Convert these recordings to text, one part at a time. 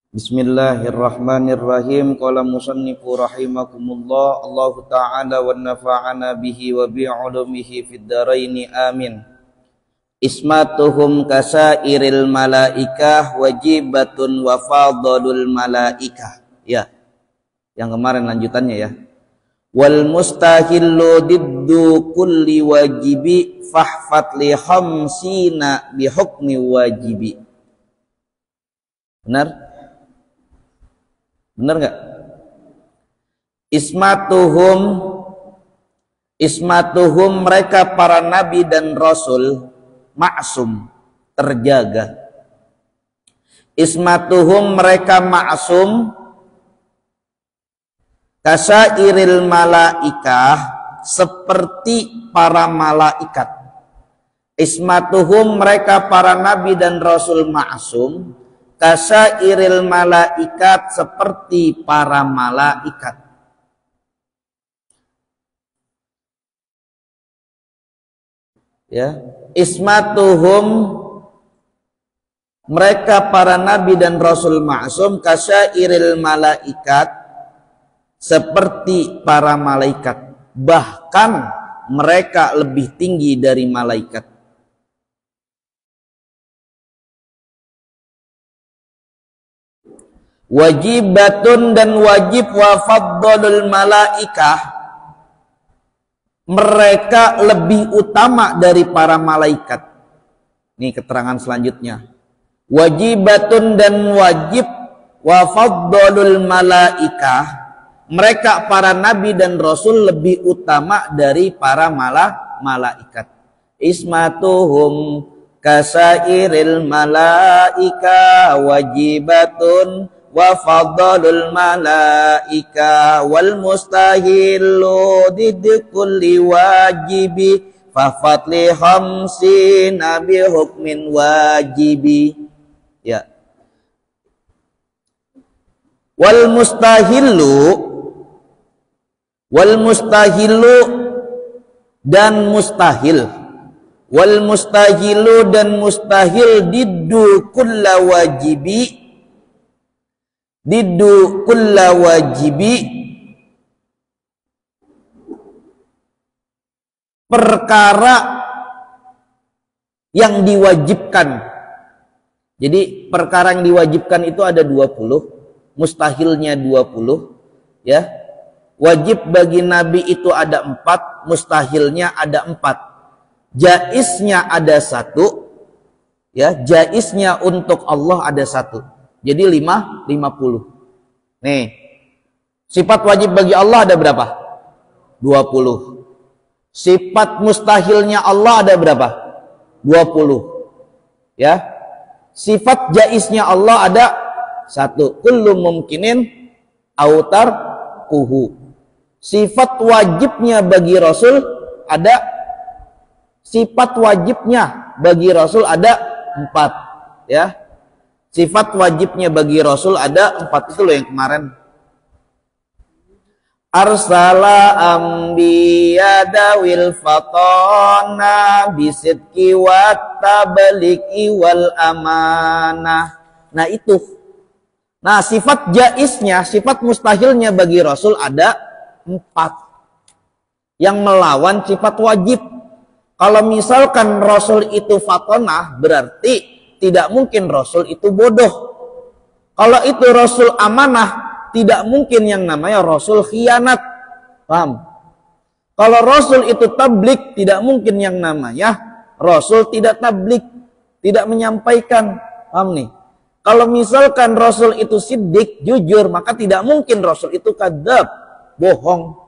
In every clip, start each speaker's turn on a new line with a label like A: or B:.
A: Bismillahirrahmanirrahim. Qala musannifu rahimakumullah, Allah ta'ala wa nafa'ana bihi wa bi'ulumihi fid dharaini amin. Ismatuhum kasairil malaikah wajibatun wa fadlul malaikah. Ya. Yang kemarin lanjutannya ya. Wal mustahillu diddu kulli wajibi fahfat li khamsina bi hukmi wajibi. Benar? Benar nggak? Ismatuhum mereka para nabi dan rasul maksum, terjaga. Ismatuhum mereka maksum kasairil malaikah, seperti para malaikat. Ismatuhum mereka para nabi dan rasul maksum kasairil malaikat, seperti para malaikat. Ya, ismatuhum mereka para nabi dan rasul maksum kasairil malaikat, seperti para malaikat, bahkan mereka lebih tinggi dari malaikat. Wajibatun dan wajib wa faddalul malaikah, mereka lebih utama dari para malaikat. Ini keterangan selanjutnya. Wajibatun dan wajib wa faddalul malaikah, mereka para nabi dan rasul lebih utama dari para malaikat. Ismatuhum kasairil malaika wajibatun wa fadlul malaika wal mustahilu didkulli wajibi fa fatli khamsin bi hukmin wajibi. Ya. Wal mustahilu dan mustahil. Wal mustahilu dan mustahil diddu kulla wajibi, diddu kulla wajibi, perkara yang diwajibkan. Jadi perkara yang diwajibkan itu ada 20, mustahilnya 20 ya. Wajib bagi nabi itu ada 4, mustahilnya ada 4. Jaiznya ada 1 ya, jaiznya untuk Allah ada 1. Jadi 50. Nih, sifat wajib bagi Allah ada berapa? 20. Sifat mustahilnya Allah ada berapa? 20. Ya. Sifat jaiznya Allah ada 1. Kullu mumkinin autar kuhu. Sifat wajibnya bagi Rasul ada, sifat wajibnya bagi Rasul ada 4. Ya. Sifat wajibnya bagi Rasul ada 4, itu loh yang kemarin. Arsala ambiya dawil fatona bisidki wa tabliki wal amanah. Nah itu. Nah sifat jaiznya, sifat mustahilnya bagi Rasul ada 4. Yang melawan sifat wajib. Kalau misalkan Rasul itu fatona, berarti tidak mungkin Rasul itu bodoh. Kalau itu Rasul amanah, tidak mungkin yang namanya Rasul khianat. Paham? Kalau Rasul itu tablik, tidak mungkin yang namanya Rasul tidak tablik, tidak menyampaikan. Paham nih? Kalau misalkan Rasul itu siddiq, jujur, maka tidak mungkin Rasul itu kadzab, bohong.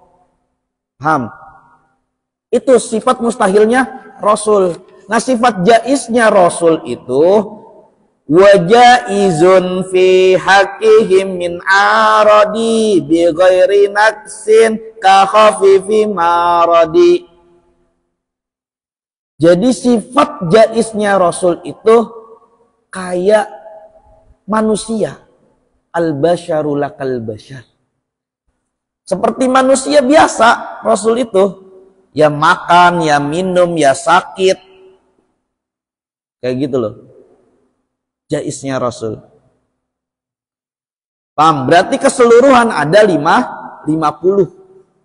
A: Paham? Itu sifat mustahilnya Rasul. Nah sifat jaiznya Rasul itu wajaizun fi haqqihim min aradi bi ghairi naqsin ka khafifi maradi. Jadi sifat jaiznya Rasul itu kayak manusia. Al-basyaru lakal basyar. Seperti manusia biasa Rasul itu. Ya makan, ya minum, ya sakit. Kayak gitu loh. Jaiznya Rasul. Paham? Berarti keseluruhan ada 50.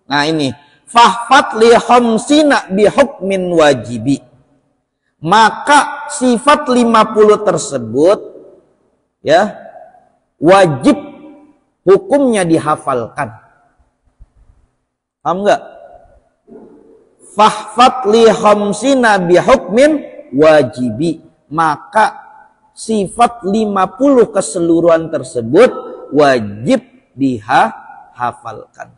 A: Nah ini, fahfat li khamsina bihukmin wajibi. Maka sifat 50 tersebut ya wajib hukumnya dihafalkan. Paham enggak? Fahfat li khamsina bihukmin wajibi. Maka sifat 50 keseluruhan tersebut wajib dihafalkan.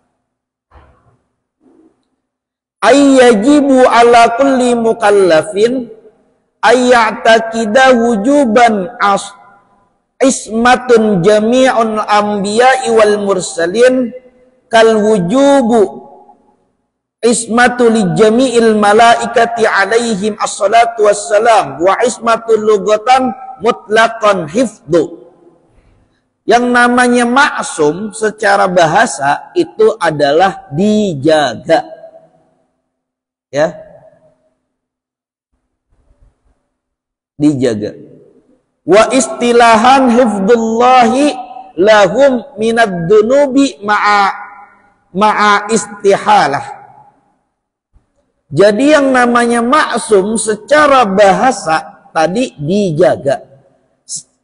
A: Ayyajibu ala kulli mukallafin ayya'taqida wujuban ismatun jami'un anbiya'i wal mursalin kal wujubu ismatu li jami'il malaikati alaihim assalatu wassalam wa ismatu lugatan mutlaqan hifdhu. Yang namanya maksum secara bahasa itu adalah dijaga. Ya. Dijaga. Wa istilahan hifdzullahi lahum minad dunubi ma'a istihalah. Jadi yang namanya maksum secara bahasa tadi dijaga.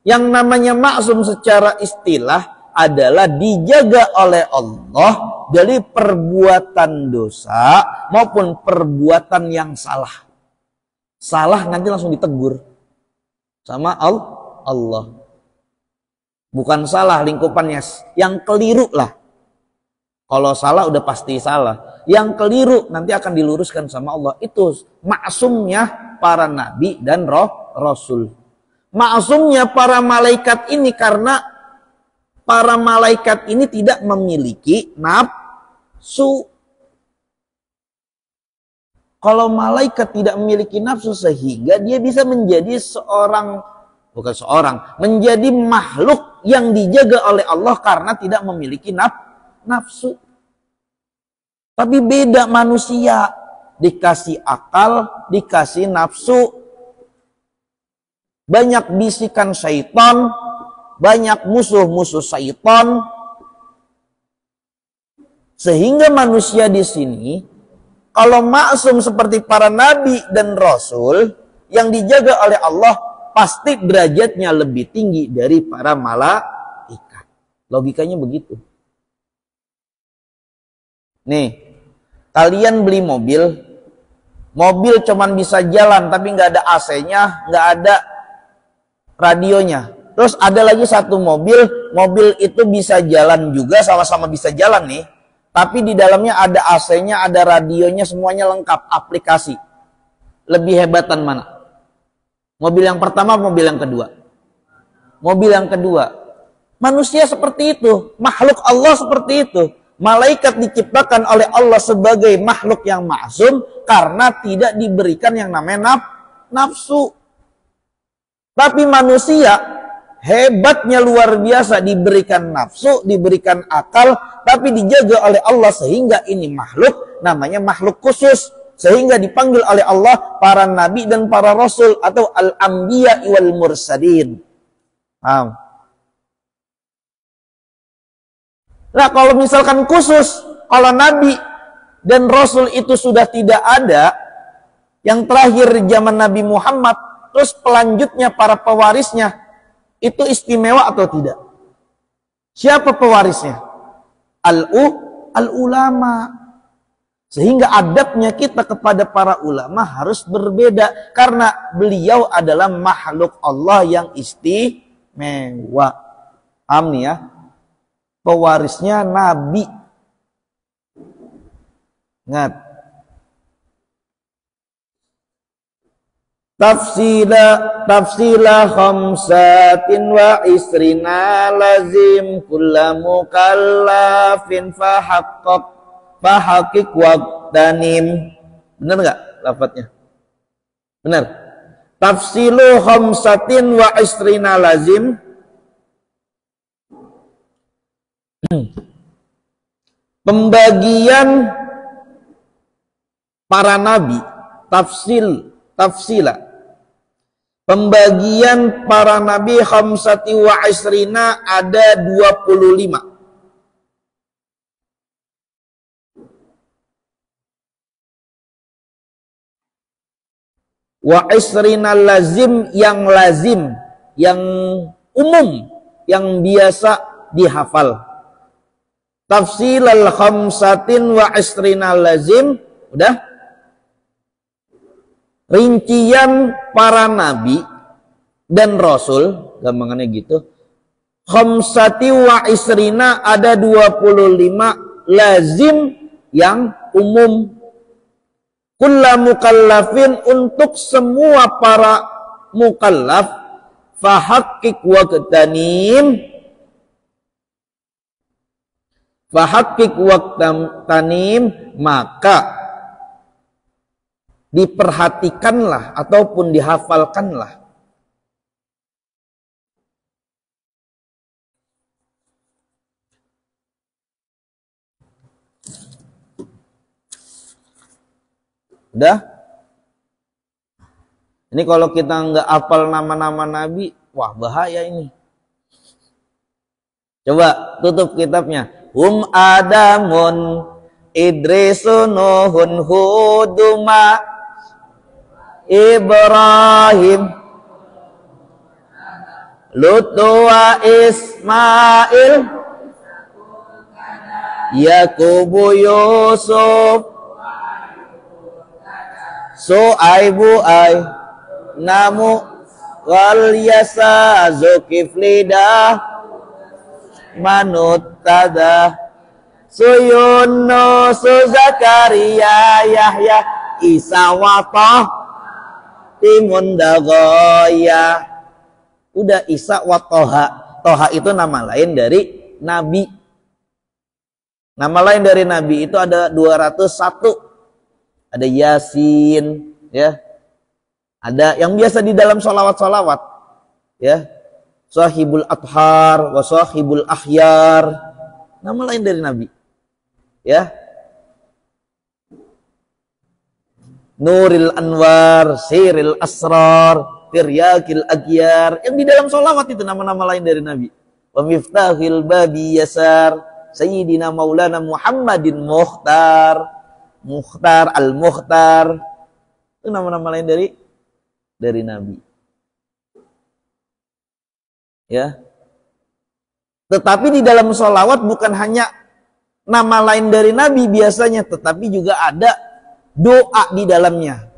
A: Yang namanya maksum secara istilah adalah dijaga oleh Allah dari perbuatan dosa maupun perbuatan yang salah. Salah nanti langsung ditegur sama Allah. Bukan salah lingkupannya, yang keliru lah. Kalau salah udah pasti salah. Yang keliru nanti akan diluruskan sama Allah. Itu maksumnya para nabi dan rasul. Maksumnya para malaikat ini karena para malaikat ini tidak memiliki nafsu. Kalau malaikat tidak memiliki nafsu sehingga dia bisa menjadi menjadi makhluk yang dijaga oleh Allah karena tidak memiliki nafsu. Tapi beda manusia, dikasih akal, dikasih nafsu. Banyak bisikan syaitan, banyak musuh-musuh syaitan, sehingga manusia di sini kalau maksum seperti para nabi dan rasul yang dijaga oleh Allah pasti derajatnya lebih tinggi dari para malaikat. Logikanya begitu. Nih, kalian beli mobil cuman bisa jalan tapi nggak ada AC-nya, nggak ada radionya. Terus ada lagi satu mobil itu bisa jalan juga, sama-sama bisa jalan nih. Tapi di dalamnya ada AC-nya, ada radionya, semuanya lengkap, aplikasi. Lebih hebatan mana? Mobil yang pertama, mobil yang kedua? Mobil yang kedua. Manusia seperti itu, makhluk Allah seperti itu. Malaikat diciptakan oleh Allah sebagai makhluk yang maksum karena tidak diberikan yang namanya nafsu. Tapi manusia hebatnya luar biasa, diberikan nafsu, diberikan akal, tapi dijaga oleh Allah sehingga ini makhluk, namanya makhluk khusus. Sehingga dipanggil oleh Allah para nabi dan para rasul atau al-anbiya wal mursalin. Paham? Nah kalau misalkan khusus, kalau nabi dan rasul itu sudah tidak ada, yang terakhir zaman Nabi Muhammad, terus pelanjutnya para pewarisnya, itu istimewa atau tidak? Siapa pewarisnya? Al-ulama. Sehingga adabnya kita kepada para ulama harus berbeda. Karena beliau adalah makhluk Allah yang istimewa. Paham nih ya? Pewarisnya Nabi. Ingat. Tafsila khamsatin wa isrina lazim kulla mukallafin fahaqiq waqtanim. Benar enggak lafadznya? Benar. Tafsilu khamsatin wa isrina lazim. Pembagian para nabi, tafsila Pembagian para nabi khamsati wa isrina ada 25. Wa isrina lazim, yang umum, yang biasa dihafal. Tafsilal khamsatin wa isrina lazim, udah. Rincian para nabi dan rasul, gampangannya gitu. Khamsati wa isrina ada 25 lazim yang umum. Kulla mukallafin, untuk semua para mukallaf. Fahakkik waqtanim, maka diperhatikanlah ataupun dihafalkanlah. Udah? Ini kalau kita nggak hafal nama-nama nabi, wah bahaya ini. Coba tutup kitabnya. Adamun, Idrisun, Nuhun, Huduma, Ibrahim, Lutu wa Ismail, Yakubu, Yusuf, Su'aibu, Namu, wal Yasa, Zulkiflidah, Manut, Tadah, Suyunus, Zakaria, Yahya, Isa, Watah, Timun, Dagoya. Udah, Isa wa Toha. Toha itu nama lain dari nabi. Nama lain dari nabi itu ada 201. Ada Yasin, ya. Ada yang biasa di dalam sholawat-sholawat, ya. Sahibul Athar wa Sahibul Akhyar. Nama lain dari nabi. Ya. Nuril Anwar, Siril Asrar, Tiryakil Agyar. Yang di dalam sholawat itu nama-nama lain dari nabi. Wa Miftahil Babi Yasar, Sayyidina Maulana Muhammadin Mukhtar, Al-Mukhtar. Itu nama-nama lain dari nabi. Ya. Tetapi di dalam sholawat bukan hanya nama lain dari nabi biasanya, tetapi juga ada doa di dalamnya.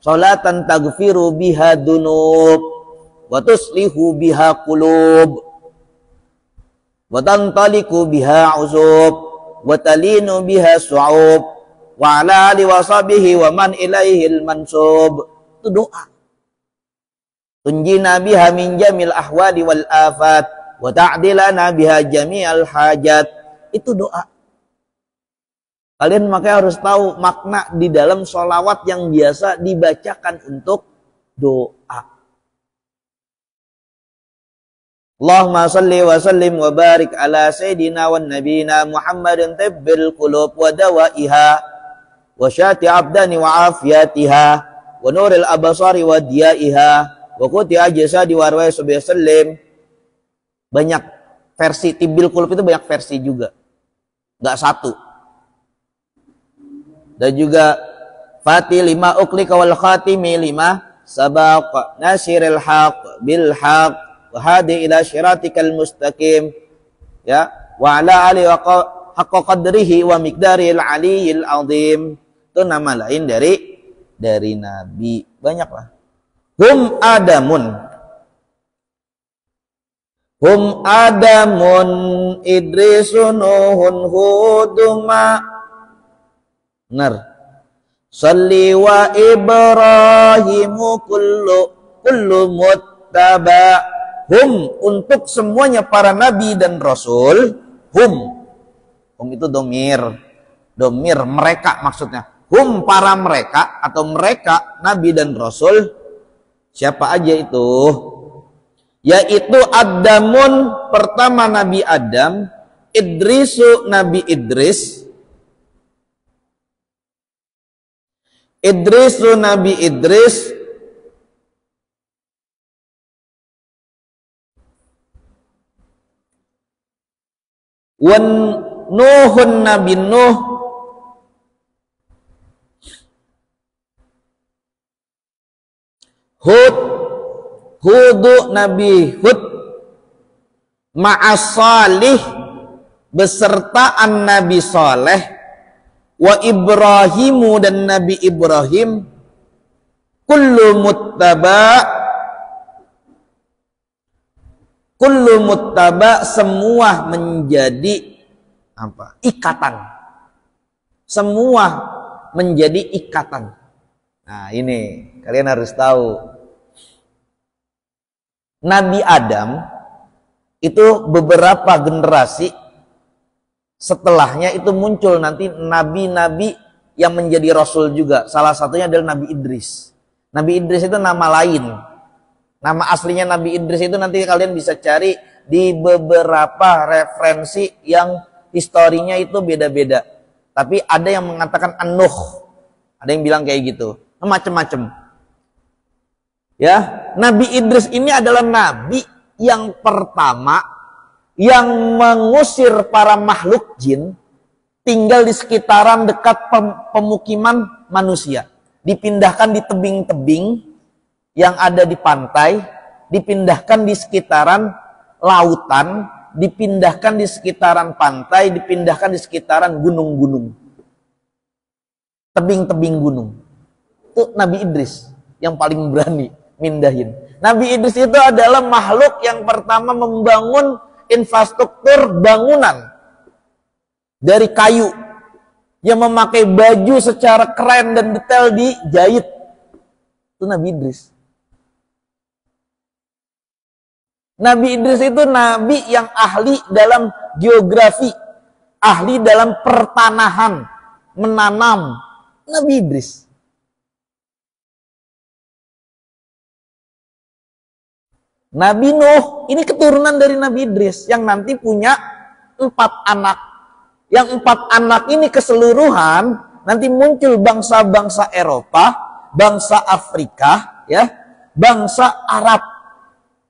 A: Sholatan taghfiru biha dunub wa tuslihu biha qulub wa tantaliku biha uzub wa talinu biha su'ub wa ala alihi wa sahbihi wa man ilaihil mansub. Itu doa. Tunjina biha min jamil ahwadi wal afat wa ta'dilana biha jami'al hajat. Itu doa. Kalian makanya harus tahu makna di dalam sholawat yang biasa dibacakan untuk doa. Allahumma salli wa sallim wa barik ala sayyidina wa nabina Muhammadin tibbil qulub wa dawaiha wa syati abdani wa afiyatiha wa nuril abasari wa diyaiha wa kuti ajsadi wa arwai sallim. Banyak versi tibbil qulub itu, banyak versi juga, nggak satu. Dan juga Fatih lima uklika wal khatimi lima sabaq nasiril haq bil haq wa hadi ila syiratikal mustaqim, ya, wa ala ali wa haqqa qadrihi wa miqdaril aliyil azim. Itu nama lain dari nabi. Banyak lah. Hum adamun Idrisun, Nuhun, Huduma, benar. Salli wa Ibrahimu kullu muttaba. Untuk semuanya para nabi dan rasul. Hum itu domir mereka maksudnya. Para mereka atau mereka nabi dan rasul. Siapa aja itu? Yaitu Adamun, pertama Nabi Adam, Idrisu, Nabi Idris, Idrisu, Nabi Idris, Wan Nuhun Nabi Nuh, Hudu Nabi Hud, ma'as salih besertaan Nabi Saleh, wa Ibrahimu dan Nabi Ibrahim, kullu muttaba semua menjadi apa? Ikatan. Semua menjadi ikatan. Nah, ini kalian harus tahu. Nabi Adam itu beberapa generasi setelahnya itu muncul nanti nabi-nabi yang menjadi rasul juga. Salah satunya adalah Nabi Idris. Nabi Idris itu nama lain. Nama aslinya Nabi Idris itu nanti kalian bisa cari di beberapa referensi yang historinya itu beda-beda. Tapi ada yang mengatakan An-Nuh. Ada yang bilang kayak gitu. Macam-macam. Ya, Nabi Idris ini adalah nabi yang pertama yang mengusir para makhluk jin tinggal di sekitaran dekat pemukiman manusia. Dipindahkan di tebing-tebing yang ada di pantai, dipindahkan di sekitaran lautan, dipindahkan di sekitaran pantai, dipindahkan di sekitaran gunung-gunung. Tebing-tebing gunung. Itu Nabi Idris yang paling berani mindahin. Nabi Idris itu adalah makhluk yang pertama membangun infrastruktur bangunan dari kayu yang memakai baju secara keren dan detail dijahit. Itu Nabi Idris. Nabi Idris itu nabi yang ahli dalam geografi, ahli dalam pertanahan, menanam. Nabi Idris. Nabi Nuh, ini keturunan dari Nabi Idris yang nanti punya 4 anak. Yang 4 anak ini keseluruhan nanti muncul bangsa-bangsa Eropa, bangsa Afrika, ya, bangsa Arab,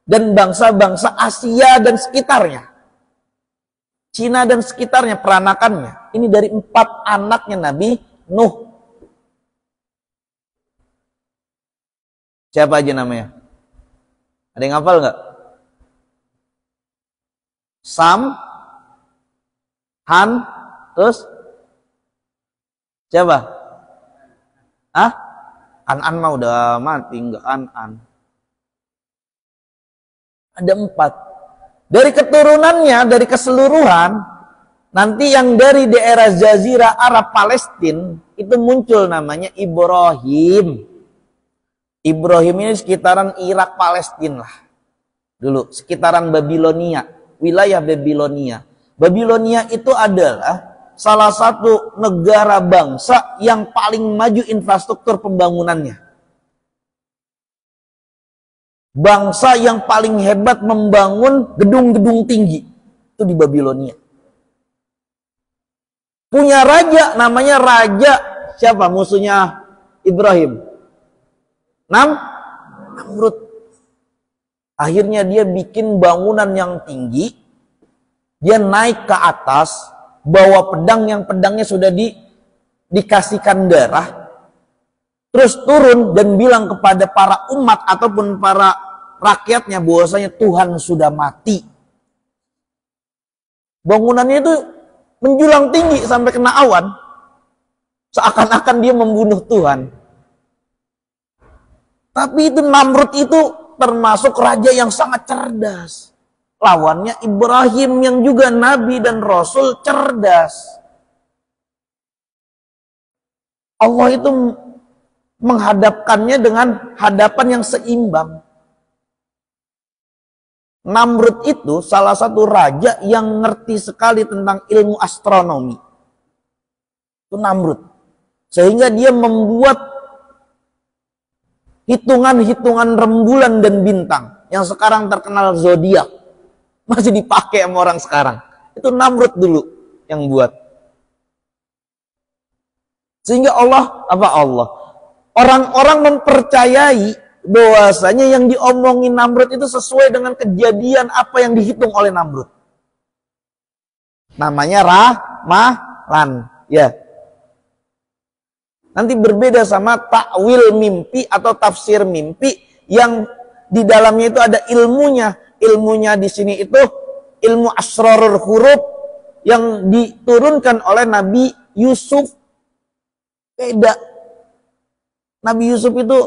A: dan bangsa-bangsa Asia dan sekitarnya. Cina dan sekitarnya, peranakannya. Ini dari 4 anaknya Nabi Nuh. Siapa aja namanya? Ada yang hafal nggak? Sam, Han, terus siapa? An-an mah udah mati, nggak An-an. Ada 4. Dari keturunannya, dari keseluruhan, nanti yang dari daerah Jazirah Arab Palestina itu muncul namanya Ibrahim. Ibrahim ini sekitaran Irak, Palestina lah. Dulu, sekitaran Babilonia, wilayah Babilonia. Babilonia itu adalah salah satu negara bangsa yang paling maju infrastruktur pembangunannya. Bangsa yang paling hebat membangun gedung-gedung tinggi. Itu di Babilonia. Punya raja, namanya Raja siapa musuhnya Ibrahim? Namrud. Akhirnya dia bikin bangunan yang tinggi. Dia naik ke atas, bawa pedang yang pedangnya sudah dikasihkan darah. Terus turun dan bilang kepada para umat ataupun para rakyatnya bahwasanya Tuhan sudah mati. Bangunannya itu menjulang tinggi sampai kena awan. Seakan-akan dia membunuh Tuhan. Tapi itu Namrud itu termasuk raja yang sangat cerdas. Lawannya Ibrahim yang juga nabi dan rasul cerdas. Allah itu menghadapkannya dengan hadapan yang seimbang. Namrud itu salah satu raja yang ngerti sekali tentang ilmu astronomi. Itu Namrud. Sehingga dia membuat hitungan-hitungan rembulan dan bintang yang sekarang terkenal zodiak masih dipakai sama orang sekarang. Itu Namrud dulu yang buat. Sehingga Allah orang-orang mempercayai bahwasanya yang diomongin Namrud itu sesuai dengan kejadian apa yang dihitung oleh Namrud. Namanya ramalan. Ya. Nanti berbeda sama takwil mimpi atau tafsir mimpi yang di dalamnya itu ada ilmunya. Ilmunya di sini itu ilmu asrarul huruf yang diturunkan oleh Nabi Yusuf. Beda. Nabi Yusuf itu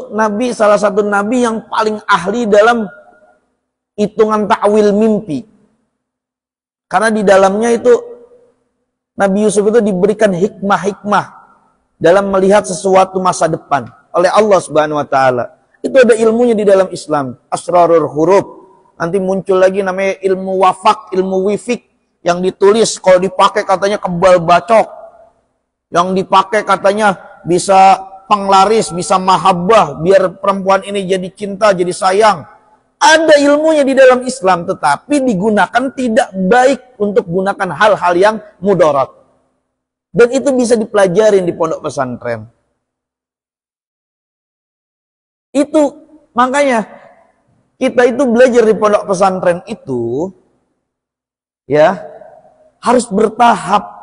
A: salah satu nabi yang paling ahli dalam hitungan takwil mimpi. Karena di dalamnya itu Nabi Yusuf itu diberikan hikmah-hikmah dalam melihat sesuatu masa depan oleh Allah Subhanahu wa taala. Itu ada ilmunya di dalam Islam, asrarul huruf. Nanti muncul lagi namanya ilmu wafak, ilmu wifik yang ditulis kalau dipakai katanya kebal bacok. Yang dipakai katanya bisa penglaris, bisa mahabbah, biar perempuan ini jadi cinta, jadi sayang. Ada ilmunya di dalam Islam, tetapi digunakan tidak baik untuk gunakan hal-hal yang mudarat. Dan itu bisa dipelajarin di pondok pesantren. Itu makanya kita itu belajar di pondok pesantren itu ya harus bertahap.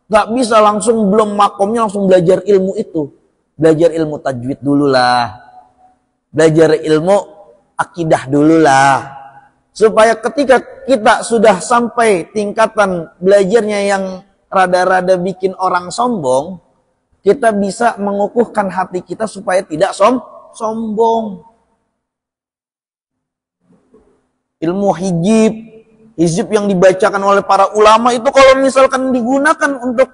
A: Gak bisa langsung belum makomnya langsung belajar ilmu itu. Belajar ilmu tajwid dulu lah. Belajar ilmu akidah dulu lah. Supaya ketika kita sudah sampai tingkatan belajarnya yang rada-rada bikin orang sombong, kita bisa mengukuhkan hati kita supaya tidak sombong. Ilmu hizib yang dibacakan oleh para ulama itu kalau misalkan digunakan untuk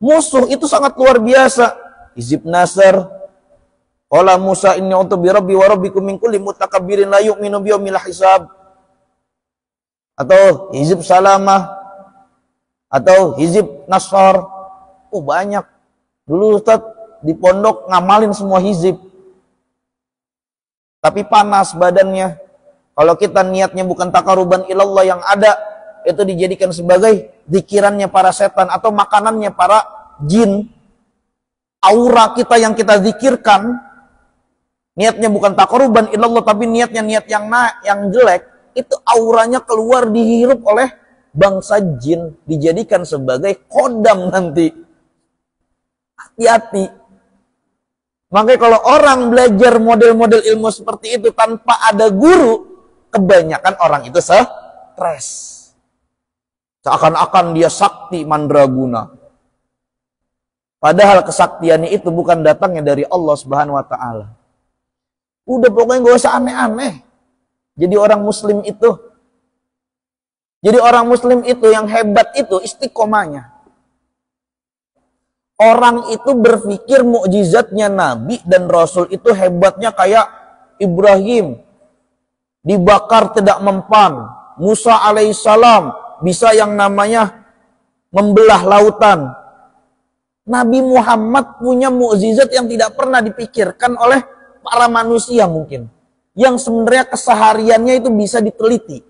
A: musuh itu sangat luar biasa. Hizib Nasr, qala Musa inni a'udzu birabbi wa rabbikum min kulli mutakabbirin la yu'minu bi yaumil hisab. Atau Hizib Salamah, atau Hizib Nasr. Oh banyak. Dulu Ustaz di pondok ngamalin semua hizib. Tapi panas badannya. Kalau kita niatnya bukan taqarruban ilallah, yang ada itu dijadikan sebagai zikirannya para setan atau makanannya para jin. Aura kita yang kita zikirkan niatnya bukan taqarruban ilallah tapi niatnya niat yang jelek, itu auranya keluar dihirup oleh bangsa jin, dijadikan sebagai kodam nanti. Hati-hati. Makanya kalau orang belajar model-model ilmu seperti itu tanpa ada guru, kebanyakan orang itu stres. Seakan-akan dia sakti mandraguna. Padahal kesaktiannya itu bukan datangnya dari Allah Subhanahu wa taala. Udah pokoknya gak usah aneh-aneh. Jadi orang muslim itu yang hebat itu istiqomahnya. Orang itu berpikir mukjizatnya Nabi dan Rasul itu hebatnya kayak Ibrahim dibakar tidak mempan, Musa alaihissalam bisa yang namanya membelah lautan. Nabi Muhammad punya mukjizat yang tidak pernah dipikirkan oleh para manusia mungkin. Yang sebenarnya kesehariannya itu bisa diteliti.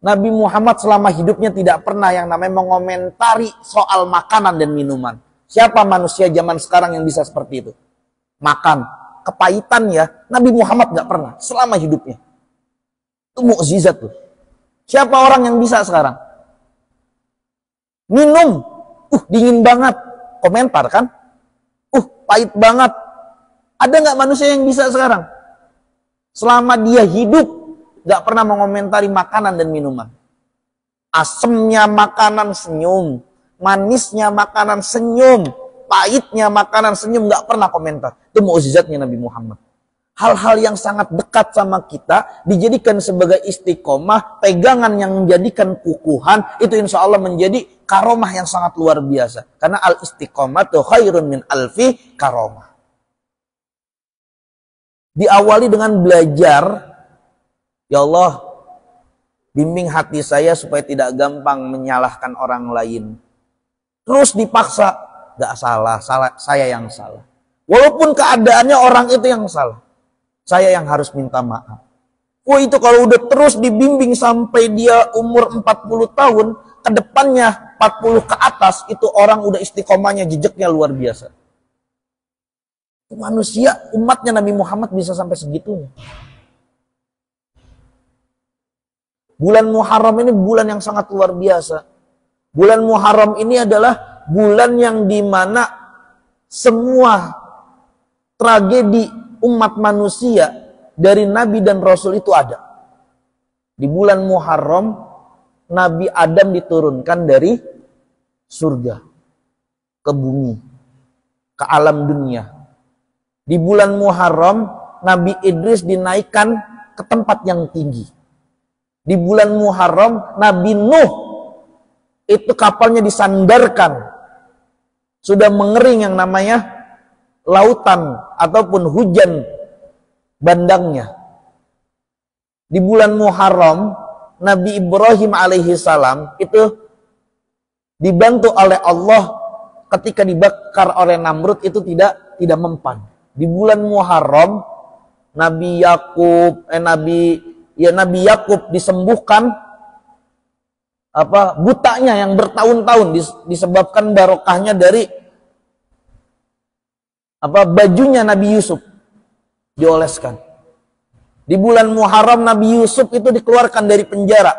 A: Nabi Muhammad selama hidupnya tidak pernah yang namanya mengomentari soal makanan dan minuman. Siapa manusia zaman sekarang yang bisa seperti itu? Makan. Kepahitan ya, Nabi Muhammad gak pernah selama hidupnya. Itu mukjizat tuh. Siapa orang yang bisa sekarang? Minum. Dingin banget. Komentar kan? Pahit banget. Ada gak manusia yang bisa sekarang? Selama dia hidup, gak pernah mengomentari makanan dan minuman. Asemnya makanan senyum. Manisnya makanan senyum. Pahitnya makanan senyum, gak pernah komentar. Itu mukjizatnya Nabi Muhammad. Hal-hal yang sangat dekat sama kita dijadikan sebagai istiqomah, pegangan yang menjadikan kukuhan, itu insya Allah menjadi karomah yang sangat luar biasa. Karena al-istiqomatu khairun min alfi karomah. Diawali dengan belajar, ya Allah, bimbing hati saya supaya tidak gampang menyalahkan orang lain. Terus dipaksa, gak salah, saya yang salah. Walaupun keadaannya orang itu yang salah. Saya yang harus minta maaf. Itu kalau udah terus dibimbing sampai dia umur 40 tahun, ke depannya 40 ke atas, itu orang udah istiqomahnya, jejaknya luar biasa. Manusia, umatnya Nabi Muhammad bisa sampai segitunya. Bulan Muharram ini bulan yang sangat luar biasa. Bulan Muharram ini adalah bulan yang dimana semua tragedi umat manusia dari Nabi dan Rasul itu ada. Di bulan Muharram, Nabi Adam diturunkan dari surga ke bumi, ke alam dunia. Di bulan Muharram, Nabi Idris dinaikkan ke tempat yang tinggi. Di bulan Muharram, Nabi Nuh itu kapalnya disandarkan. Sudah mengering yang namanya lautan ataupun hujan bandangnya. Di bulan Muharram, Nabi Ibrahim alaihi salam itu dibantu oleh Allah ketika dibakar oleh Namrud itu tidak mempan. Di bulan Muharram, Nabi Yakub disembuhkan butanya yang bertahun-tahun disebabkan barokahnya dari bajunya Nabi Yusuf dioleskan. Di bulan Muharram Nabi Yusuf itu dikeluarkan dari penjara.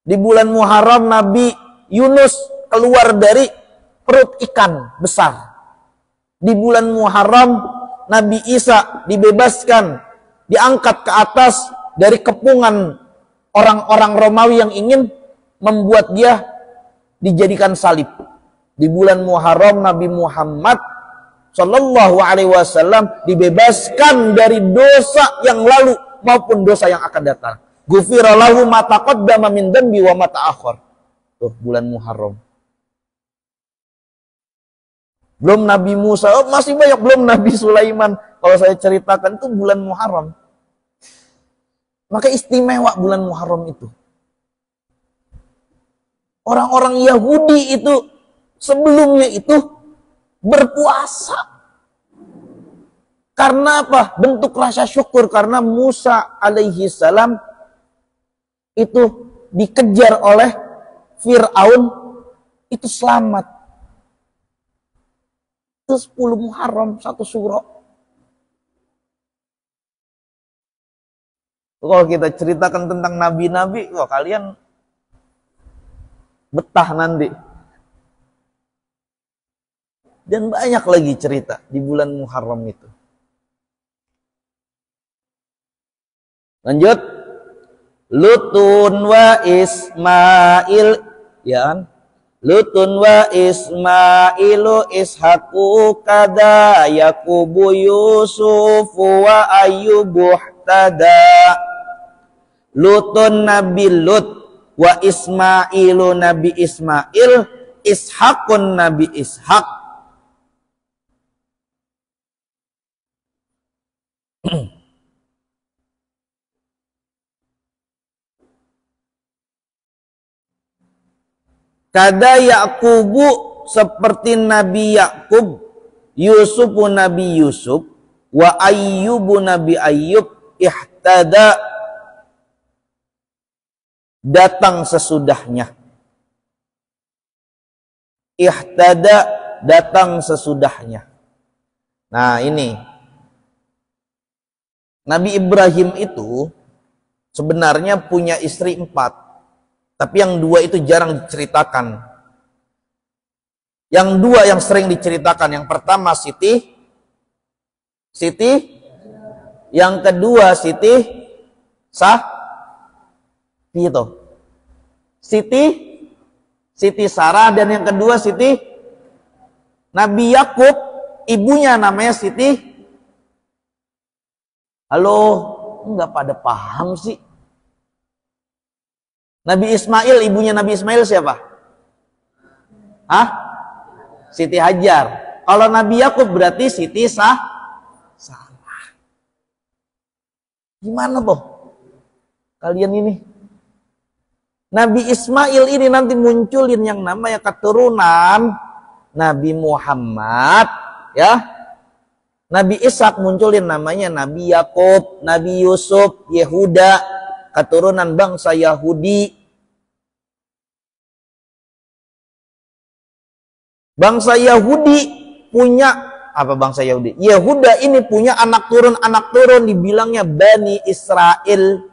A: Di bulan Muharram Nabi Yunus keluar dari perut ikan besar. Di bulan Muharram Nabi Isa dibebaskan, diangkat ke atas dari kepungan orang-orang Romawi yang ingin membuat dia dijadikan salib. Di bulan Muharram Nabi Muhammad Sallallahu Alaihi Wasallam dibebaskan dari dosa yang lalu maupun dosa yang akan datang. Ghufira lahu ma taqaddama min dambi wa ma ta'akhkhar. Tuh bulan Muharram. Belum Nabi Musa, masih banyak, belum Nabi Sulaiman. Kalau saya ceritakan itu bulan Muharram. Maka istimewa bulan Muharram itu. Orang-orang Yahudi itu sebelumnya itu berpuasa. Karena apa? Bentuk rasa syukur karena Musa alaihi salam itu dikejar oleh Fir'aun itu selamat. Itu 10 Muharram, satu surah. Kalau kita ceritakan tentang nabi-nabi, wah kalian betah nanti. Dan banyak lagi cerita di bulan Muharram itu. Lanjut. Lutun wa Ismail, ya kan? Lutun wa Ismailu Ishaqu kada Yaqubu Yusufu wa Ayyubu tada. Lutun Nabi Lut wa Ismailu Nabi Ismail, Ishaqun Nabi Ishaq. Kada Yaqubu seperti Nabi Yakub, Yusufu Nabi Yusuf, wa Ayyubu Nabi Ayyub, ihtada datang sesudahnya. Ihtada datang sesudahnya. Nah ini Nabi Ibrahim itu sebenarnya punya istri 4. Tapi yang 2 itu jarang diceritakan. Yang 2 yang sering diceritakan. Yang pertama Siti. Yang kedua Siti gitu. Siti Sarah, dan yang kedua Siti Nabi Yakub, ibunya namanya Siti. Halo, enggak pada paham sih. Nabi Ismail, ibunya Nabi Ismail siapa? Siti Hajar. Kalau Nabi Yakub berarti Siti Sarah. Gimana toh kalian ini? Nabi Ismail ini nanti munculin yang namanya keturunan Nabi Muhammad, ya. Nabi Ishak munculin namanya Nabi Yakub, Nabi Yusuf, Yehuda, keturunan bangsa Yahudi. Bangsa Yahudi punya apa? Bangsa Yahudi, Yehuda ini punya anak turun dibilangnya Bani Israel.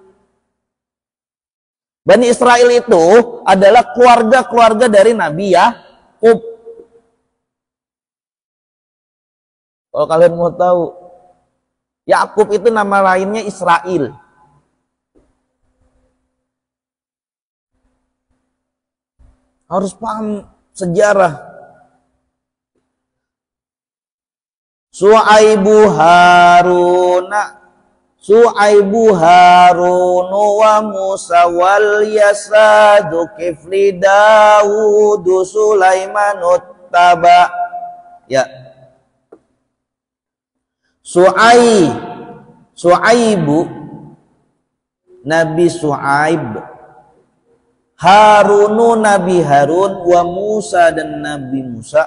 A: Bani Israel itu adalah keluarga-keluarga dari Nabi Yakub. Kalau kalian mau tahu, Yakub itu nama lainnya Israel. Harus paham sejarah. Su'aibu Harunu wa Musa wal Yasadu kifli Dawudu Sulaimanut taba. Ya. Su'aibu Nabi Su'aib, Harunu Nabi Harun, wa Musa dan Nabi Musa,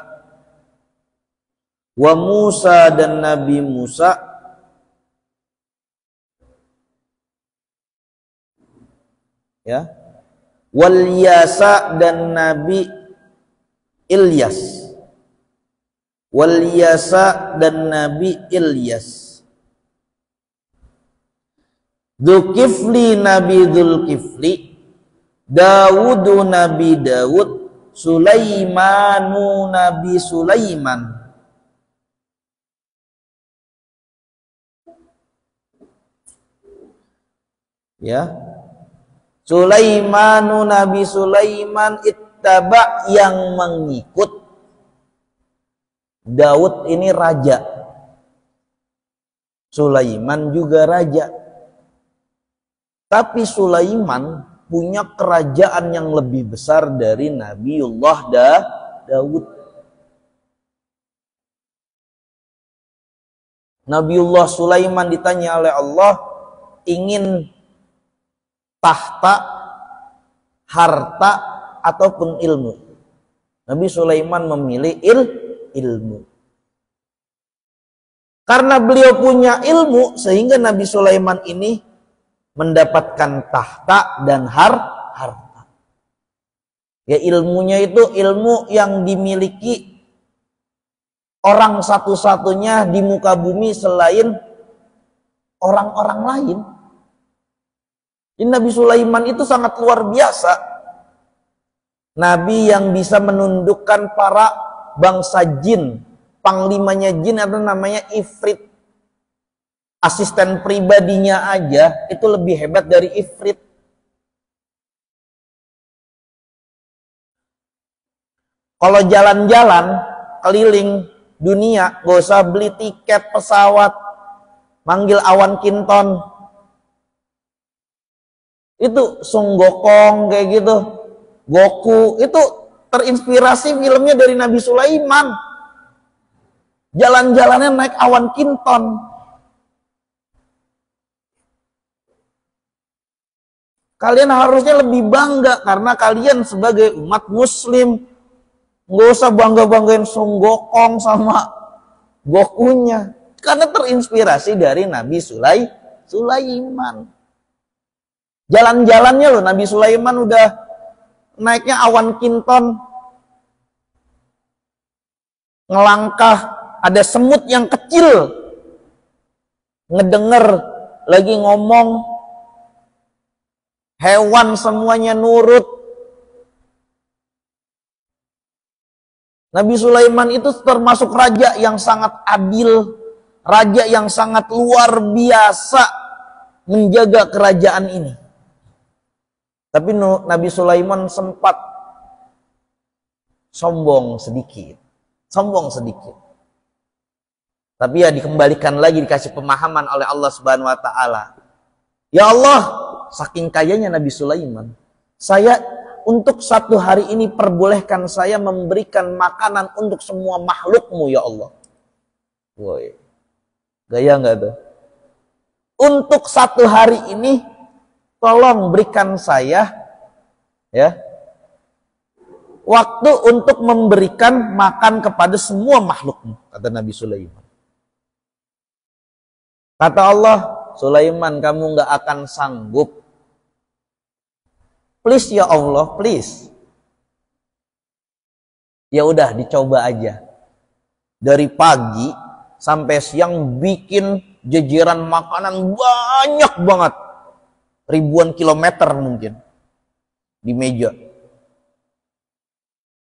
A: wa Musa dan Nabi Musa, ya, wal Yasa dan Nabi Ilyas, wal Yasa dan Nabi Ilyas, Dzulkifli Nabi Dzulkifli, Dawudu Nabi Dawud, Sulaimanu Nabi Sulaiman. Ya, Sulaimanu Nabi Sulaiman, ittaba yang mengikut. Daud ini raja, Sulaiman juga raja. Tapi Sulaiman punya kerajaan yang lebih besar dari Nabiullah Daud. Nabiullah Sulaiman ditanya oleh Allah, ingin tahta, harta, ataupun ilmu. Nabi Sulaiman memilih ilmu. Karena beliau punya ilmu, sehingga Nabi Sulaiman ini mendapatkan tahta dan harta. Ya, ilmunya itu ilmu yang dimiliki orang satu-satunya di muka bumi selain orang-orang lain. Ini Nabi Sulaiman itu sangat luar biasa. Nabi yang bisa menundukkan para bangsa jin. Panglimanya jin itu namanya Ifrit. Asisten pribadinya aja itu lebih hebat dari Ifrit. Kalau jalan-jalan keliling dunia, gak usah beli tiket pesawat, manggil Awan Kinton. Itu Sung Gokong kayak gitu, Goku, itu terinspirasi filmnya dari Nabi Sulaiman. Jalan-jalannya naik Awan Kinton. Kalian harusnya lebih bangga karena kalian sebagai umat muslim. Nggak usah bangga-banggain Sung Gokong sama Gokunya. Karena terinspirasi dari Nabi Sulaiman. Jalan-jalannya loh, Nabi Sulaiman udah naiknya Awan Kinton. Ngelangkah, ada semut yang kecil. Ngedenger lagi ngomong. Hewan semuanya nurut. Nabi Sulaiman itu termasuk raja yang sangat adil. Raja yang sangat luar biasa menjaga kerajaan ini. Tapi Nabi Sulaiman sempat sombong sedikit. Tapi ya dikembalikan lagi, dikasih pemahaman oleh Allah Subhanahu wa taala. Ya Allah, saking kayanya Nabi Sulaiman, saya untuk satu hari ini perbolehkan saya memberikan makanan untuk semua makhlukmu ya Allah. Woi, gaya nggak tuh? Untuk satu hari ini, tolong berikan saya ya waktu untuk memberikan makan kepada semua makhlukmu, kata Nabi Sulaiman. Kata Allah, Sulaiman, kamu nggak akan sanggup. Please ya Allah, please. Ya udah, dicoba aja. Dari pagi sampai siang bikin jajaran makanan banyak banget. Ribuan kilometer mungkin. di meja.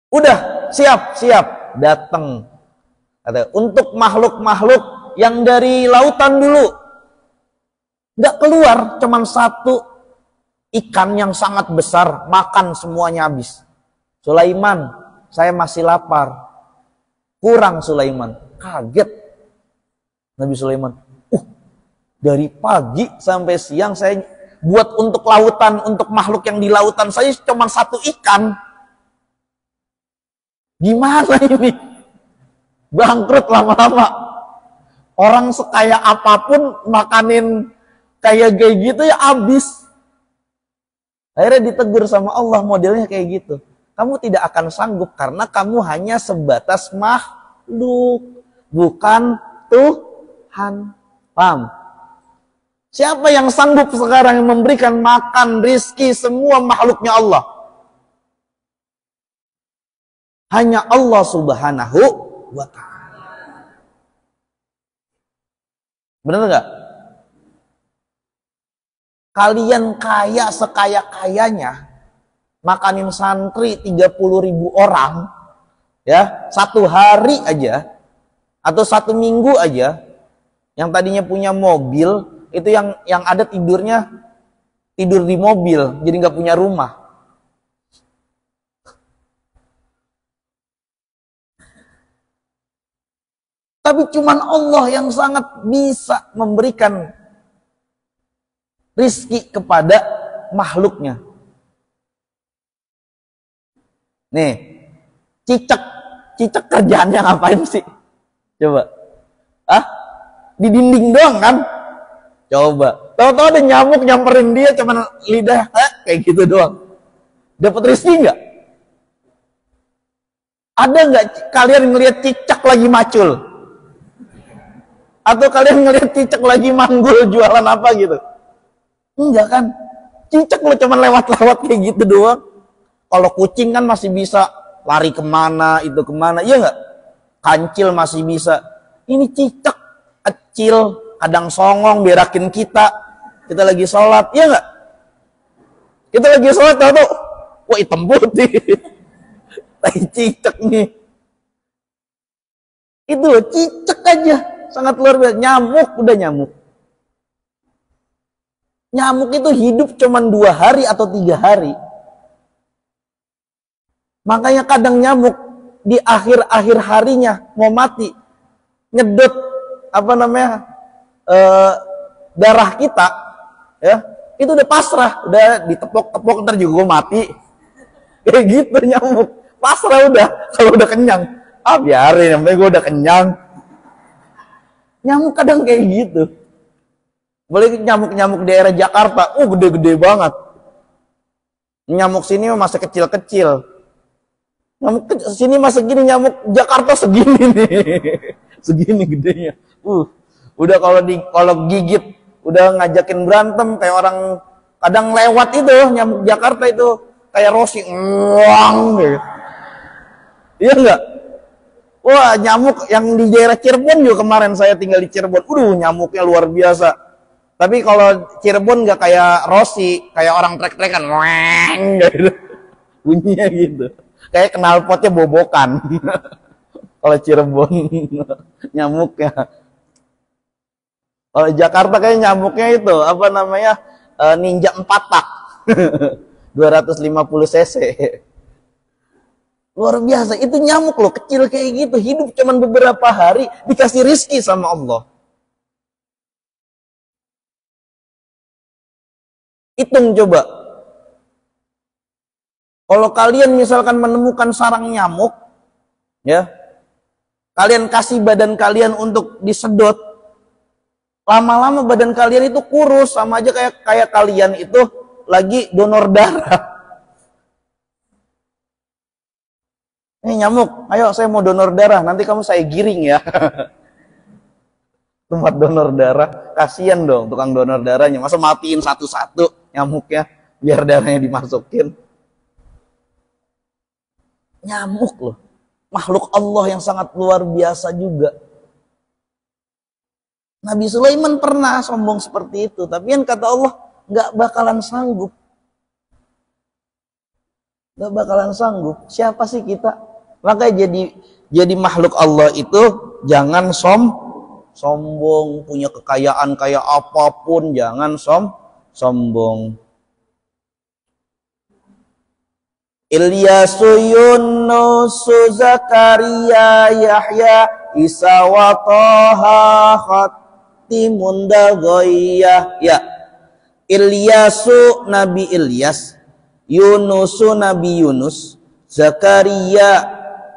A: Udah, siap, datang. Untuk makhluk-makhluk yang dari lautan dulu, nggak keluar, cuman satu ikan yang sangat besar, makan semuanya habis. Sulaiman, saya masih lapar. Kurang Sulaiman, kaget Nabi Sulaiman. Dari pagi sampai siang saya buat untuk lautan, untuk makhluk yang di lautan saya cuma satu ikan. Gimana ini? Bangkrut lama-lama. Orang sekaya apapun makanin kayak gitu ya habis. Akhirnya ditegur sama Allah, modelnya kayak gitu. Kamu tidak akan sanggup karena kamu hanya sebatas makhluk, bukan Tuhan. Paham? Siapa yang sanggup sekarang memberikan makan, rizki semua makhluknya Allah? Hanya Allah Subhanahu wa ta'ala. Benar nggak? Kalian kaya sekaya-kayanya, makanin santri 30.000 orang, ya, satu hari aja, atau satu minggu aja, yang tadinya punya mobil, itu yang ada tidurnya, tidur di mobil, jadi nggak punya rumah. Tapi cuman Allah yang sangat bisa memberikan rizki kepada makhluknya. Nih, cicak kerjaannya ngapain sih? Coba. Di dinding doang kan? Coba. Tahu-tahu ada nyamuk nyamperin dia cuman lidah kayak gitu doang. Dapat rizki nggak? Ada nggak kalian ngelihat cicak lagi macul? Atau kalian ngelihat cicak lagi manggul jualan apa gitu? Enggak kan? Cicak lo cuman lewat-lewat kayak gitu doang. Kalau kucing kan masih bisa lari kemana, itu kemana, iya nggak? Kancil masih bisa. Ini cicak kecil, kadang songong berakin kita lagi sholat, iya nggak? Kita lagi sholat, tahu, wah hitam putih, tai cicak nih. Itu cicak aja, sangat luar biasa. Nyamuk, udah nyamuk. Nyamuk itu hidup cuma 2 hari atau 3 hari. Makanya kadang nyamuk di akhir-akhir harinya mau mati, nyedot darah kita, ya itu udah pasrah, udah ditepok-tepok ntar juga mati, kayak gitu nyamuk, pasrah udah kalau udah kenyang, biarin, yang penting gue udah kenyang. Nyamuk kadang kayak gitu. Boleh nyamuk-nyamuk daerah Jakarta, gede-gede banget. Nyamuk sini masih kecil-kecil. Nyamuk sini masih segini, nyamuk Jakarta segini nih. Segini gedenya. Udah kalau gigit udah ngajakin berantem kayak orang kadang lewat itu nyamuk Jakarta itu kayak Rossi gitu. Iya enggak? Wah, nyamuk yang di daerah Cirebon juga kemarin saya tinggal di Cirebon. Nyamuknya luar biasa. Tapi kalau Cirebon nggak kayak Rossi, kayak orang trek-trekan, gitu. Bunyinya gitu. Kayak knalpotnya bobokan. Kalau Cirebon nyamuknya. Kalau Jakarta kayak nyamuknya itu Ninja 4 tak. 250 cc. Luar biasa, itu nyamuk loh, kecil kayak gitu, hidup cuman beberapa hari, dikasih rizki sama Allah. Hitung coba. Kalau kalian misalkan menemukan sarang nyamuk, ya, kalian kasih badan kalian untuk disedot, lama-lama badan kalian itu kurus, sama aja kayak kalian itu lagi donor darah. Nyamuk, ayo saya mau donor darah, nanti kamu saya giring ya. Tempat donor darah, kasihan dong tukang donor darahnya, masa matiin satu-satu nyamuknya biar darahnya dimasukin. Nyamuk loh, makhluk Allah yang sangat luar biasa juga. Nabi Sulaiman pernah sombong seperti itu, tapi kan kata Allah nggak bakalan sanggup. Nggak bakalan sanggup. Siapa sih kita? Makanya jadi makhluk Allah itu jangan sombong, punya kekayaan kayak apapun, jangan sombong. Ilyasu, Yunus, Zakaria, Yahya, Isa wa Toha, Khatimun Dagoyah. Ya, Ilyasu Nabi Ilyas, Yunusu Nabi Yunus, Zakaria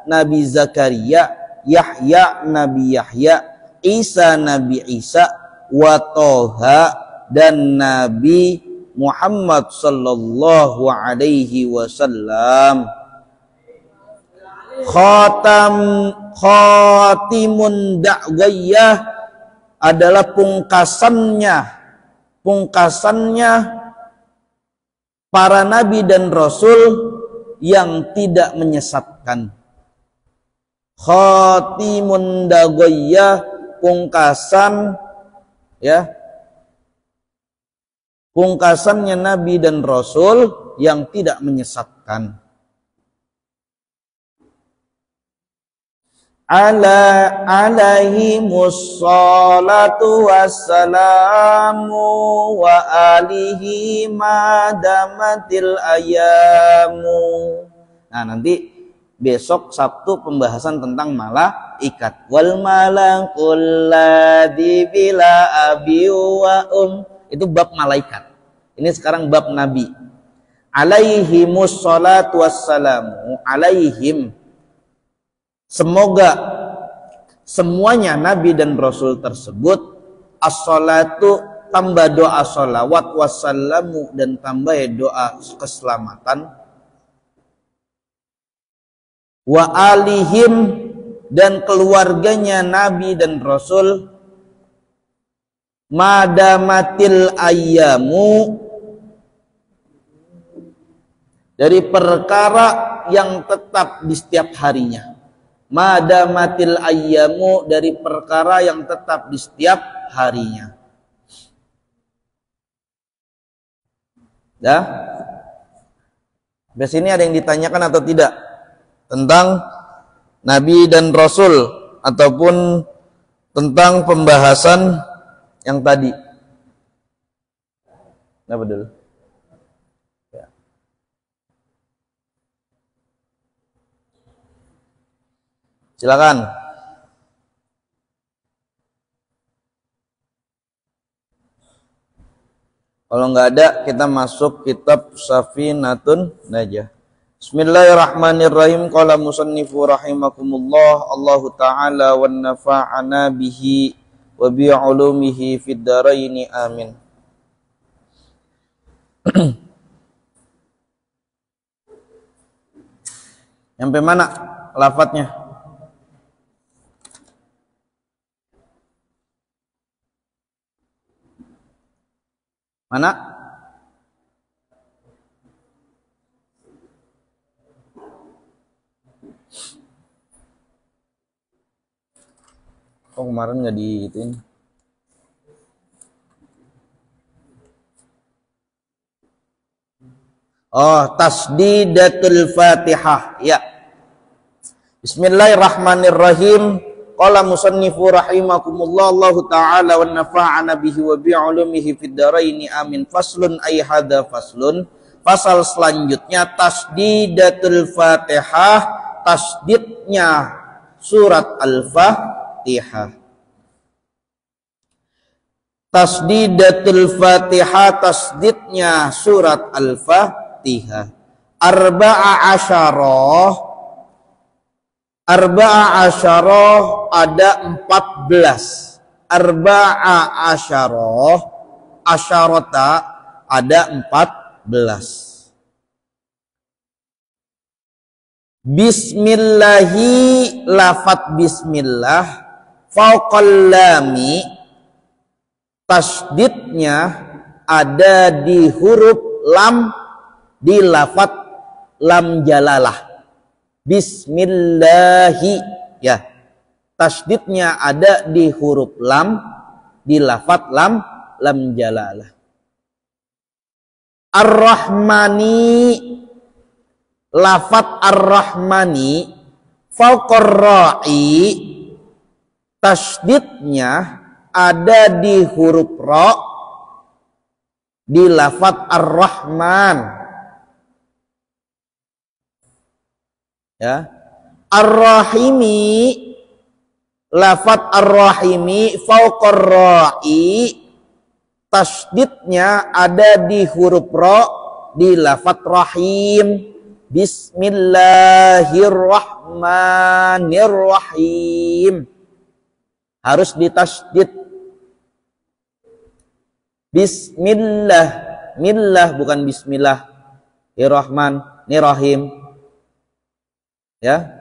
A: Nabi Zakaria, Yahya Nabi Yahya, Isa Nabi Isa, wa Toha dan Nabi Muhammad sallallahu alaihi wasallam. Khatimun da'wiyah adalah pungkasannya para nabi dan rasul yang tidak menyesatkan. Khatimun da'wiyah, pungkasan, ya, pungkasannya nabi dan rasul yang tidak menyesatkan. Alaihimus salatu wassalamu wa alihi madamatil ayamu. Nah, nanti besok Sabtu pembahasan tentang malaikat. Wal malakul ladzi bila abi wa itu bab malaikat. Ini sekarang bab nabi. Alaihimus salatu wassalamu, alaihim, semoga semuanya nabi dan rasul tersebut, as-salatu tambah doa salawat, wassalamu dan tambah doa keselamatan, wa alihim dan keluarganya nabi dan rasul, madamatil ayyamu dari perkara yang tetap di setiap harinya. Madamatil ayyamu dari perkara yang tetap di setiap harinya. Dah? Di sini ada yang ditanyakan atau tidak tentang nabi dan rasul ataupun tentang pembahasan yang tadi? Apa dulu? Ya. Silakan. Kalau nggak ada, kita masuk kitab Safinatun Najah. Bismillahirrahmanirrahim. Qala musannifu rahimakumullah, Allahu ta'ala wa nafa'ana bihi wa bi'ulumihi fid dharaini amin. Sampai mana lafadznya? Mana? Oh, kemarin nggak diituin. Oh, tasdidatul Fatihah. Ya. Bismillahirrahmanirrahim. Qala musannifu rahimakumullah, Allahu ta'ala wa nafa'ana bihi wa bi'ulumihi fid dharaini amin. Faslun ay hadza faslun. Pasal selanjutnya tasdidatul Fatihah, tasdidnya surat Al-Fatihah. Tasdidatul Fatihah, tasdidnya surat Al-Fatihah. Arba'a asyarah ada 14. Arba'a asyarah, asyarata ada 14. Bismillahi, lafat bismillah, fauqal lami, tasdidnya ada di huruf lam, di lafat lam jalalah. Bismillahi, ya, tasdidnya ada di huruf lam, di lafat lam jalalah. Ar-Rahmani, lafat ar-Rahmani fauqar ra'i, tasydidnya ada di huruf ra di lafat ar-Rahman. Ya. Ar-Rahimi, lafat ar-Rahimi fauqar ra'i, tasydidnya ada di huruf ra di lafat Rahim. Bismillahirrahmanirrahim, harus ditasydid. Bismillah, millah bukan bismillahirrahmanirrahim. Ya.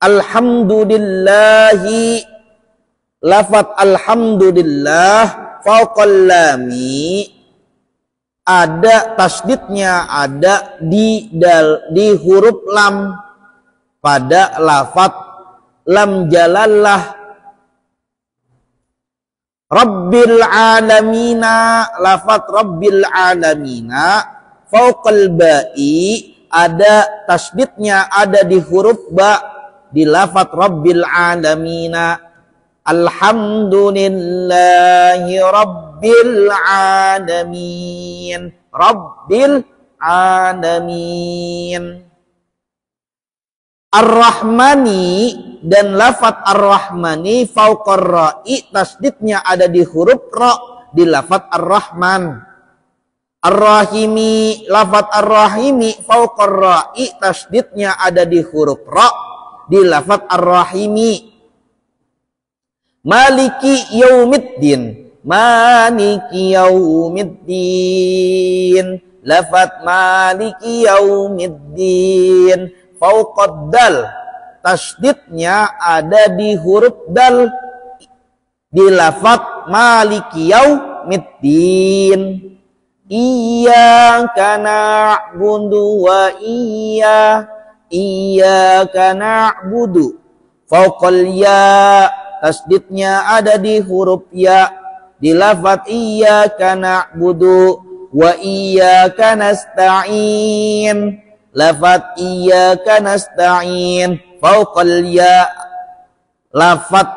A: Alhamdulillahi, lafat alhamdulillah fauqal lami, ada tasydidnya ada di huruf lam pada lafat lam jalallah. Rabbil alamina, lafat rabbil alamina fauqal ba'i, ada tasydidnya ada di huruf ba di lafat rabbil alamina. Alhamdulillahi rabbil alamin, rabbil alamin. Ar-Rahmani, dan lafat ar-Rahmani fauqar ra'i, tasydidnya ada di huruf ra di lafat ar-Rahman. Ar-Rahimi, lafat ar-Rahimi fauqar ra'i, tasydidnya ada di huruf ra di lafat ar-Rahimi. Maliki yaumiddin, maliki yaumiddin, lafat maliki yaumiddin fauqad dal, tasydidnya ada di huruf dal di lafat maliki yaumiddin. Iyyaka na'budu wa iyyaka na'budu fauqal ya, tasydidnya ada di huruf ya di lafat iyyaka na'budu wa iyyaka nasta'in, lafat iyyaka nasta'in fauqal ya, lafat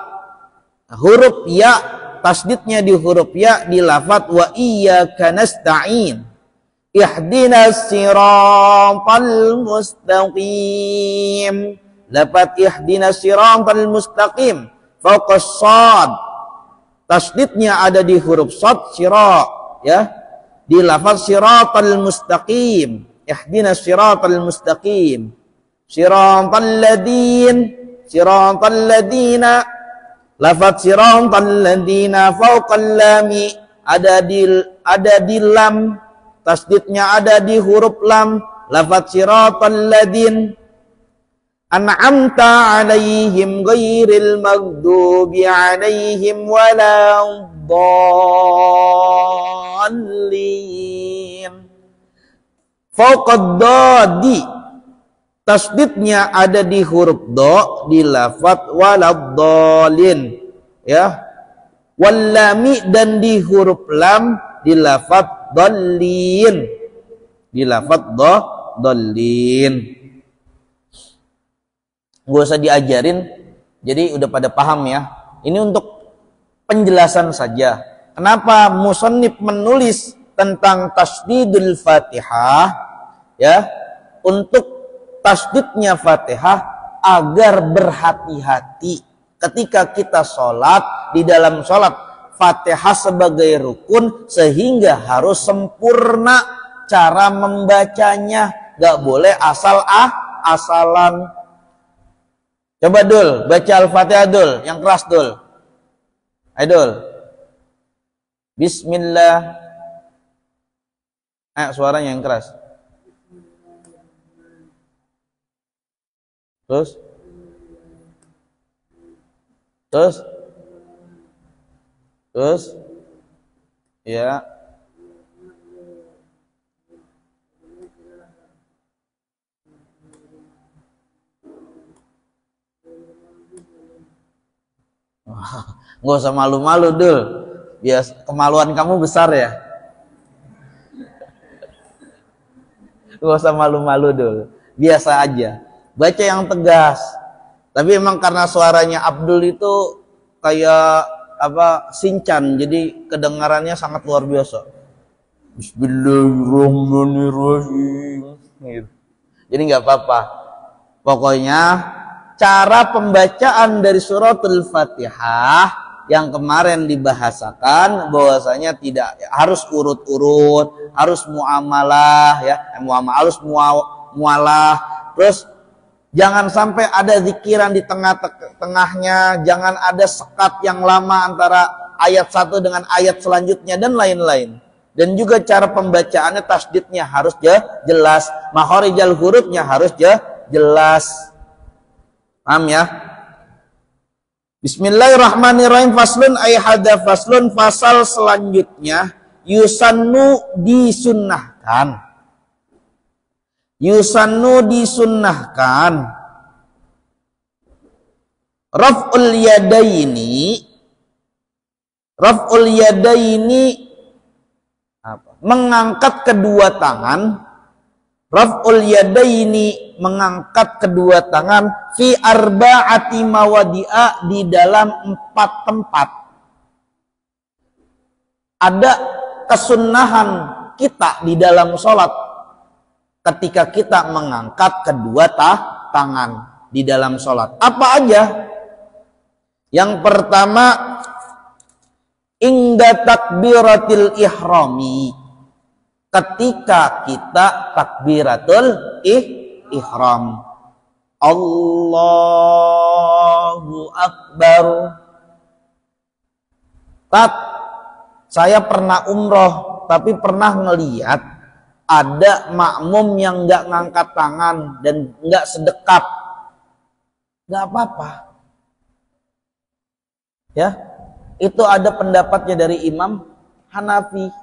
A: huruf ya tasydidnya di huruf ya di lafat wa iyyaka nasta'in. Ihdinas siratal mustaqim, lafat ihdinas siratal mustaqim fauqas shad, tasydidnya ada di huruf shad sira ya di lafaz siratal mustaqim. Ihdinas siratal mustaqim, siratal ladina, lafaz siratal ladina fauqal lami, ada di lam, tasydidnya ada di huruf lam, lafaz siratal ladin. An'amta alaihim ghairil maghdubi alaihim waladdallin. Fauqad dadi, tasydidnya ada di huruf do di lafaz waladdallin ya. Wallami, dan di huruf lam di lafaz dallin, di lafaz dallin. Gak usah diajarin, jadi udah pada paham ya. Ini untuk penjelasan saja. Kenapa musannif menulis tentang tasydidul Fatihah ya? Untuk tasydidnya Fatihah agar berhati-hati ketika kita sholat, di dalam sholat Fatihah sebagai rukun, sehingga harus sempurna cara membacanya, gak boleh asalan. Coba Dul, baca Al-Fatihah Dul, yang keras Dul. Ayo Dul. Bismillah. Suaranya yang keras. Terus. Ya. Nggak usah malu-malu Dul, bias kemaluan kamu besar ya. Nggak usah malu-malu Dul. biasa aja. Baca yang tegas. Tapi emang karena suaranya Abdul itu kayak apa, Sinchan, jadi kedengarannya sangat luar biasa. Bismillahirrahmanirrahim. Gitu. Jadi nggak apa-apa. Pokoknya cara pembacaan dari suratul Fatihah yang kemarin dibahasakan bahwasanya tidak harus urut-urut, harus muamalah ya, harus mualah. Terus jangan sampai ada zikiran di tengah-tengahnya, jangan ada sekat yang lama antara ayat satu dengan ayat selanjutnya dan lain-lain. Dan juga cara pembacaannya, tasdidnya harus jelas, makharijal hurufnya harus jelas. Paham ya? Bismillahirrahmanirrahim. Faslun ay hadza faslun, fasal selanjutnya yusannu disunnahkan. Yusannu disunnahkan raf'ul yadaini apa? Mengangkat kedua tangan. Raf'ul yadaini mengangkat kedua tangan fi arba'ati mawadi'a di dalam 4 tempat. Ada kesunnahan kita di dalam sholat ketika kita mengangkat kedua tangan di dalam sholat. Apa aja? Yang pertama, inda takbiratil ihrami, ketika kita takbiratul ihram. Allahu Akbar. Saya pernah umroh, tapi pernah ngeliat ada makmum yang nggak ngangkat tangan dan nggak sedekap. Nggak apa-apa. Ya, itu ada pendapatnya dari Imam Hanafi.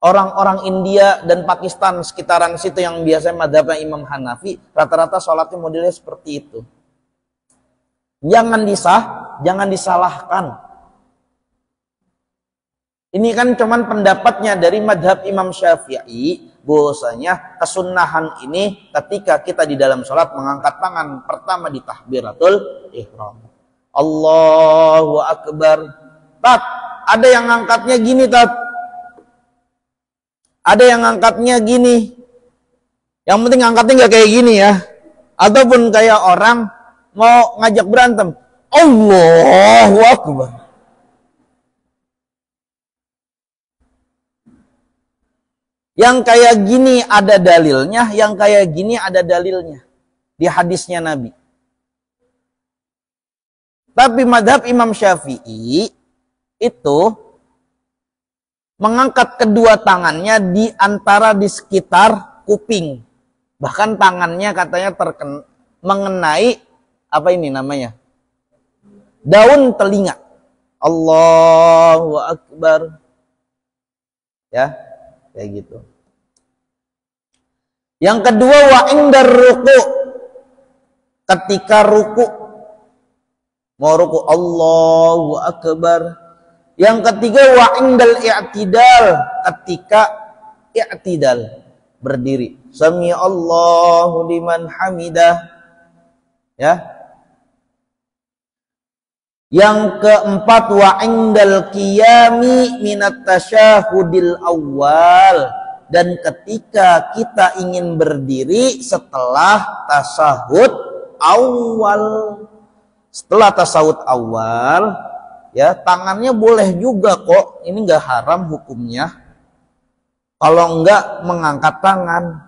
A: Orang-orang India dan Pakistan sekitaran situ yang biasanya madzhabnya Imam Hanafi, rata-rata sholatnya modelnya seperti itu. Jangan disalahkan. Ini kan cuman pendapatnya dari madhab Imam Syafi'i, bahwasanya kesunnahan ini ketika kita di dalam sholat mengangkat tangan pertama di takbiratul ihram. Allahu Akbar. Ada yang ngangkatnya gini, Ada yang ngangkatnya gini. Yang penting ngangkatnya nggak kayak gini ya. Ataupun kayak orang mau ngajak berantem. Allahu Akbar. Yang kayak gini ada dalilnya, yang kayak gini ada dalilnya di hadisnya Nabi. Tapi madhab Imam Syafi'i itu mengangkat kedua tangannya di antara di sekitar kuping. Bahkan tangannya katanya mengenai apa ini namanya? Daun telinga. Allahu Akbar. Ya, kayak gitu. Yang kedua, wa indar ruku. Ketika ruku, mau ruku Allahu Akbar. Yang ketiga, wa indal i'tidal, ketika i'tidal, berdiri. Sami Allahu liman hamidah. Ya. Yang keempat, wa indal qiyami minat tasyahudil awal, dan ketika kita ingin berdiri setelah tasahud awal. Setelah tasahud awal, ya, tangannya boleh juga kok. Ini nggak haram hukumnya. Kalau nggak mengangkat tangan.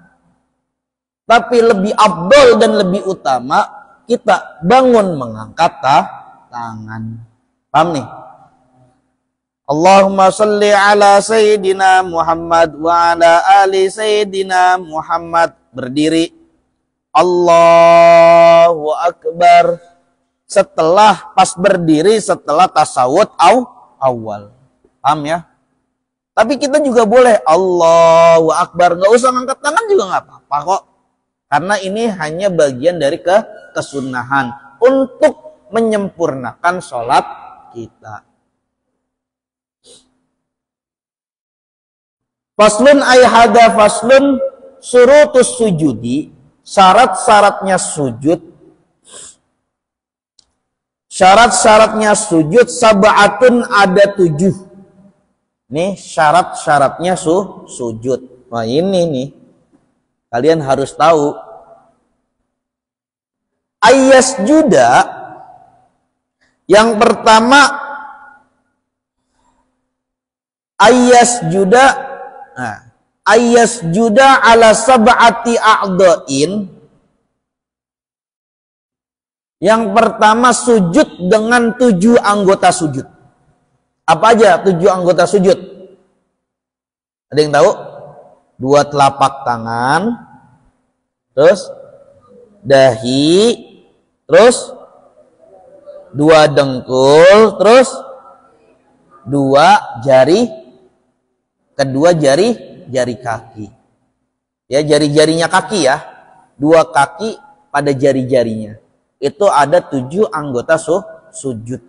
A: Tapi lebih afdol dan lebih utama kita bangun mengangkat tangan. Paham nih? Allahumma salli ala Sayyidina Muhammad wa ala ali Sayyidina Muhammad. Berdiri. Allahu Akbar. Setelah pas berdiri, setelah tasawuf awal. Paham ya? Tapi kita juga boleh Allahu Akbar. Nggak usah ngangkat tangan juga nggak apa-apa kok. Karena ini hanya bagian dari kesunnahan untuk menyempurnakan sholat kita. Faslun ay hada faslun, Surutus sujudi, syarat-syaratnya sujud. Syarat-syaratnya sujud sab'atun, ada 7. Nih syarat-syaratnya sujud. Nah ini nih, kalian harus tahu. Ayas juda, yang pertama ayas juda. Nah, ayas juda ala sab'ati a'dha'in. Yang pertama sujud dengan 7 anggota sujud. Apa aja 7 anggota sujud? Ada yang tahu? 2 telapak tangan, terus dahi, terus 2 dengkul, terus 2 jari, kedua jari kaki. Ya, jari-jarinya kaki ya. 2 kaki pada jari-jarinya. Itu ada 7 anggota sujud.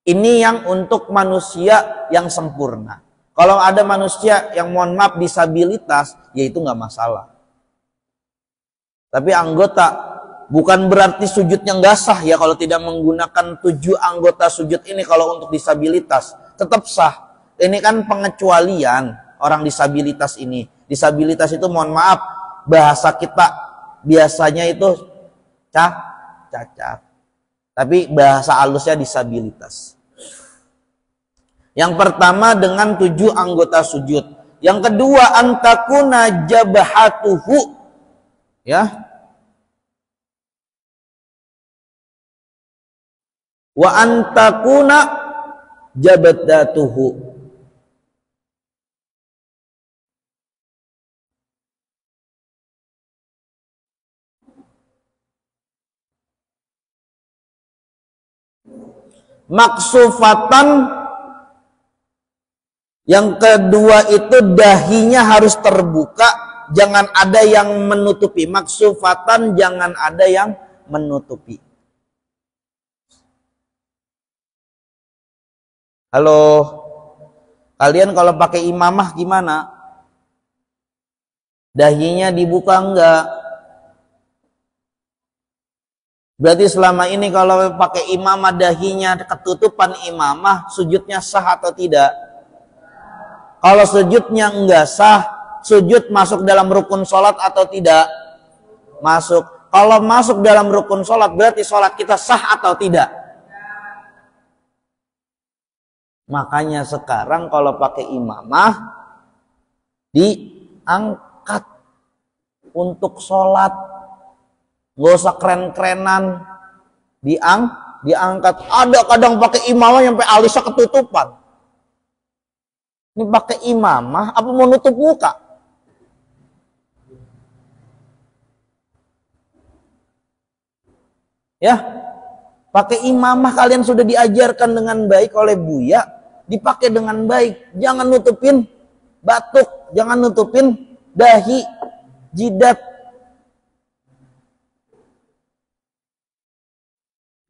A: Ini yang untuk manusia yang sempurna. Kalau ada manusia yang mohon maaf disabilitas, ya itu nggak masalah. Tapi anggota, bukan berarti sujudnya nggak sah ya kalau tidak menggunakan 7 anggota sujud ini kalau untuk disabilitas. Tetap sah. Ini kan pengecualian orang disabilitas ini. Disabilitas itu mohon maaf, bahasa kita biasanya itu cacat. Tapi bahasa halusnya disabilitas. Yang pertama dengan 7 anggota sujud. Yang kedua antakuna jabahatuhu, ya. Wa antakuna jabatatuhu. Maksufatan, yang kedua itu dahinya harus terbuka, jangan ada yang menutupi. Maksufatan, jangan ada yang menutupi. Halo, kalian kalau pakai imamah gimana? Dahinya dibuka enggak? Berarti selama ini kalau pakai imamah dahinya ketutupan imamah, sujudnya sah atau tidak? Kalau sujudnya enggak sah, sujud masuk dalam rukun sholat atau tidak? Masuk. Kalau masuk dalam rukun sholat, berarti sholat kita sah atau tidak? Makanya sekarang kalau pakai imamah, diangkat untuk sholat. Nggak usah keren-kerenan, diangkat. Ada kadang pakai imamah sampai alisnya ketutupan. Ini pakai imamah apa mau nutup muka? Ya, pakai imamah kalian sudah diajarkan dengan baik oleh Buya, dipakai dengan baik. Jangan nutupin batuk, jangan nutupin dahi, jidat.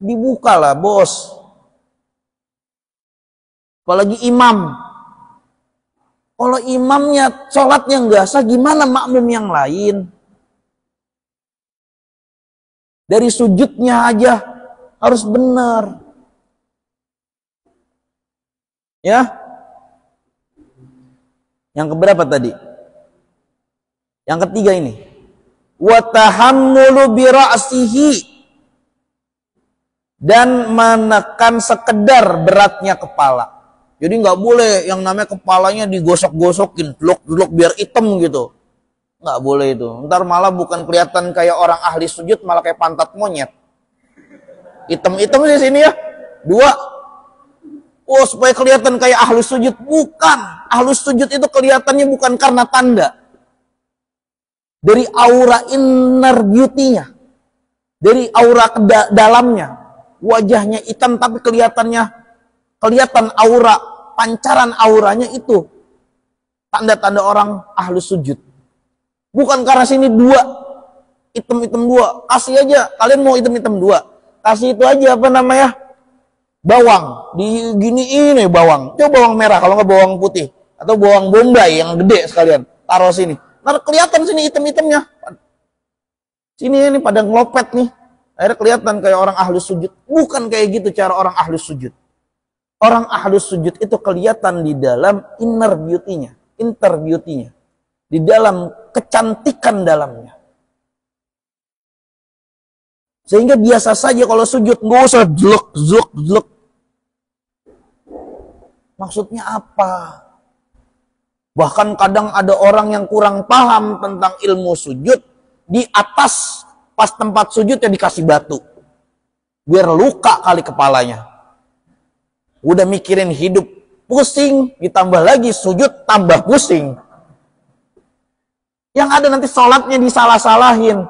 A: Dibukalah bos. Apalagi imam. Kalau imamnya sholatnya nggak sah, gimana makmum yang lain? Dari sujudnya aja harus benar. Ya. Yang keberapa tadi? Yang ketiga ini. Wa tahammulu bi ra'sihi, dan menekan sekedar beratnya kepala. Jadi nggak boleh yang namanya kepalanya digosok-gosokin, blok-blok biar hitam gitu. Nggak boleh itu. Ntar malah bukan kelihatan kayak orang ahli sujud, malah kayak pantat monyet. Hitam-hitam di sini ya. 2. Oh, supaya kelihatan kayak ahli sujud. Bukan. Ahli sujud itu kelihatannya bukan karena tanda. Dari aura inner beauty-nya. Dari aura dalamnya. Wajahnya hitam tapi kelihatan aura, pancaran auranya itu tanda-tanda orang ahlu sujud. Bukan karena sini 2 hitam-hitam 2, kasih aja. Kalian mau hitam-hitam 2, kasih itu aja apa namanya, bawang di gini bawang. Coba bawang merah kalau nggak bawang putih, atau bawang bombay yang gede sekalian taruh sini. Ntar kelihatan sini item-itemnya. Sini ini pada ngelopet nih. Akhirnya kelihatan kayak orang ahlus sujud. Bukan kayak gitu cara orang ahlus sujud. Orang ahlus sujud itu kelihatan di dalam inner beauty-nya, inner beauty-nya. Di dalam kecantikan dalamnya. Sehingga biasa saja kalau sujud, nggak usah zluk. Maksudnya apa? Bahkan kadang ada orang yang kurang paham tentang ilmu sujud, di atas pas tempat sujudnya dikasih batu. Biar luka kali kepalanya. Udah mikirin hidup, pusing, ditambah lagi sujud, tambah pusing. Yang ada nanti sholatnya disalah-salahin.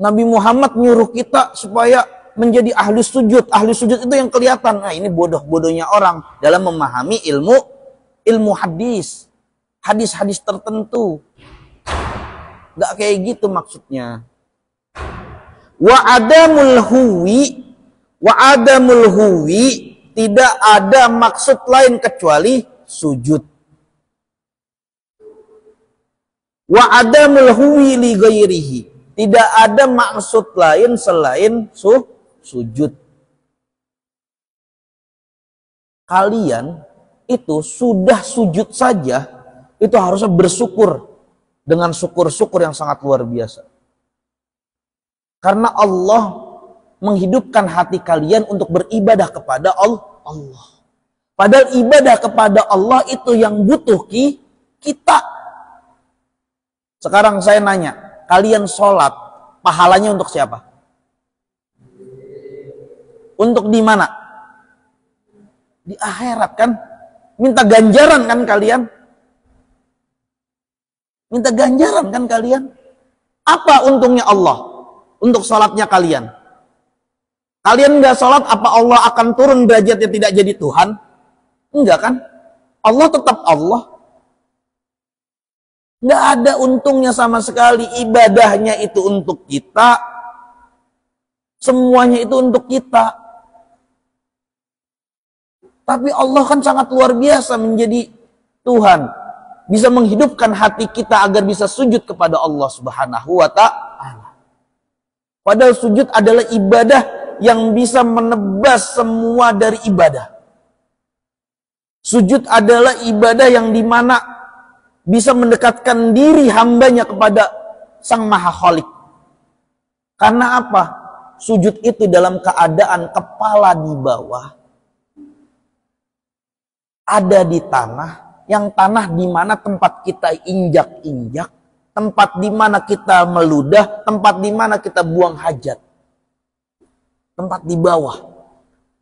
A: Nabi Muhammad nyuruh kita supaya menjadi ahli sujud. Ahli sujud itu yang kelihatan. Nah, ini bodoh-bodohnya orang dalam memahami ilmu hadis. Hadis-hadis tertentu. Nggak kayak gitu maksudnya. Wa adamul huwi tidak ada maksud lain kecuali sujud. Wa adamul huwi li ghairihi. Tidak ada maksud lain selain sujud. Kalian itu sudah sujud saja, itu harusnya bersyukur dengan syukur-syukur yang sangat luar biasa. Karena Allah menghidupkan hati kalian untuk beribadah kepada Allah. Padahal ibadah kepada Allah itu yang butuh kita. Sekarang saya nanya, kalian sholat, pahalanya untuk siapa? Untuk di mana? Di akhirat kan? Minta ganjaran kan kalian? Minta ganjaran kan kalian? Apa untungnya Allah untuk sholatnya kalian? Kalian nggak sholat, apa Allah akan turun derajatnya tidak jadi Tuhan? Enggak kan? Allah tetap Allah. Nggak ada untungnya sama sekali. Ibadahnya itu untuk kita. Semuanya itu untuk kita. Tapi Allah kan sangat luar biasa menjadi Tuhan. Bisa menghidupkan hati kita agar bisa sujud kepada Allah Subhanahu wa ta'ala. Padahal sujud adalah ibadah yang bisa menebas semua dari ibadah. Sujud adalah ibadah yang dimana bisa mendekatkan diri hambanya kepada Sang Maha Khalik. Karena apa? Sujud itu dalam keadaan kepala di bawah. Ada di tanah, yang tanah di mana tempat kita injak-injak, tempat di mana kita meludah, tempat di mana kita buang hajat. Tempat di bawah.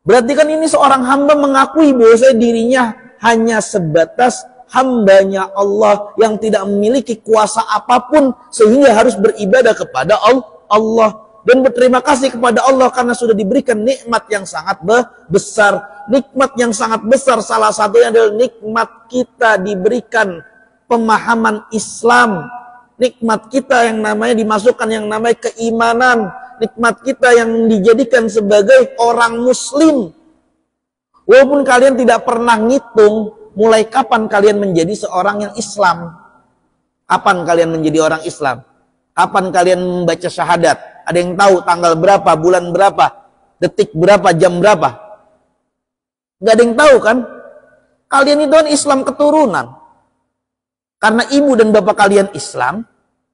A: Berarti kan ini seorang hamba mengakui bahwa dirinya hanya sebatas hambanya Allah yang tidak memiliki kuasa apapun sehingga harus beribadah kepada Allah dan berterima kasih kepada Allah karena sudah diberikan nikmat yang sangat besar. Nikmat yang sangat besar salah satunya adalah nikmat kita diberikan pemahaman Islam. Nikmat kita yang namanya dimasukkan yang namanya keimanan. Nikmat kita yang dijadikan sebagai orang muslim. Walaupun kalian tidak pernah ngitung mulai kapan kalian menjadi seorang yang Islam. Kapan kalian menjadi orang Islam? Kapan kalian membaca syahadat? Ada yang tahu tanggal berapa, bulan berapa, detik berapa, jam berapa? Gak ada yang tahu kan? Kalian itu kan Islam keturunan. Karena ibu dan bapak kalian Islam,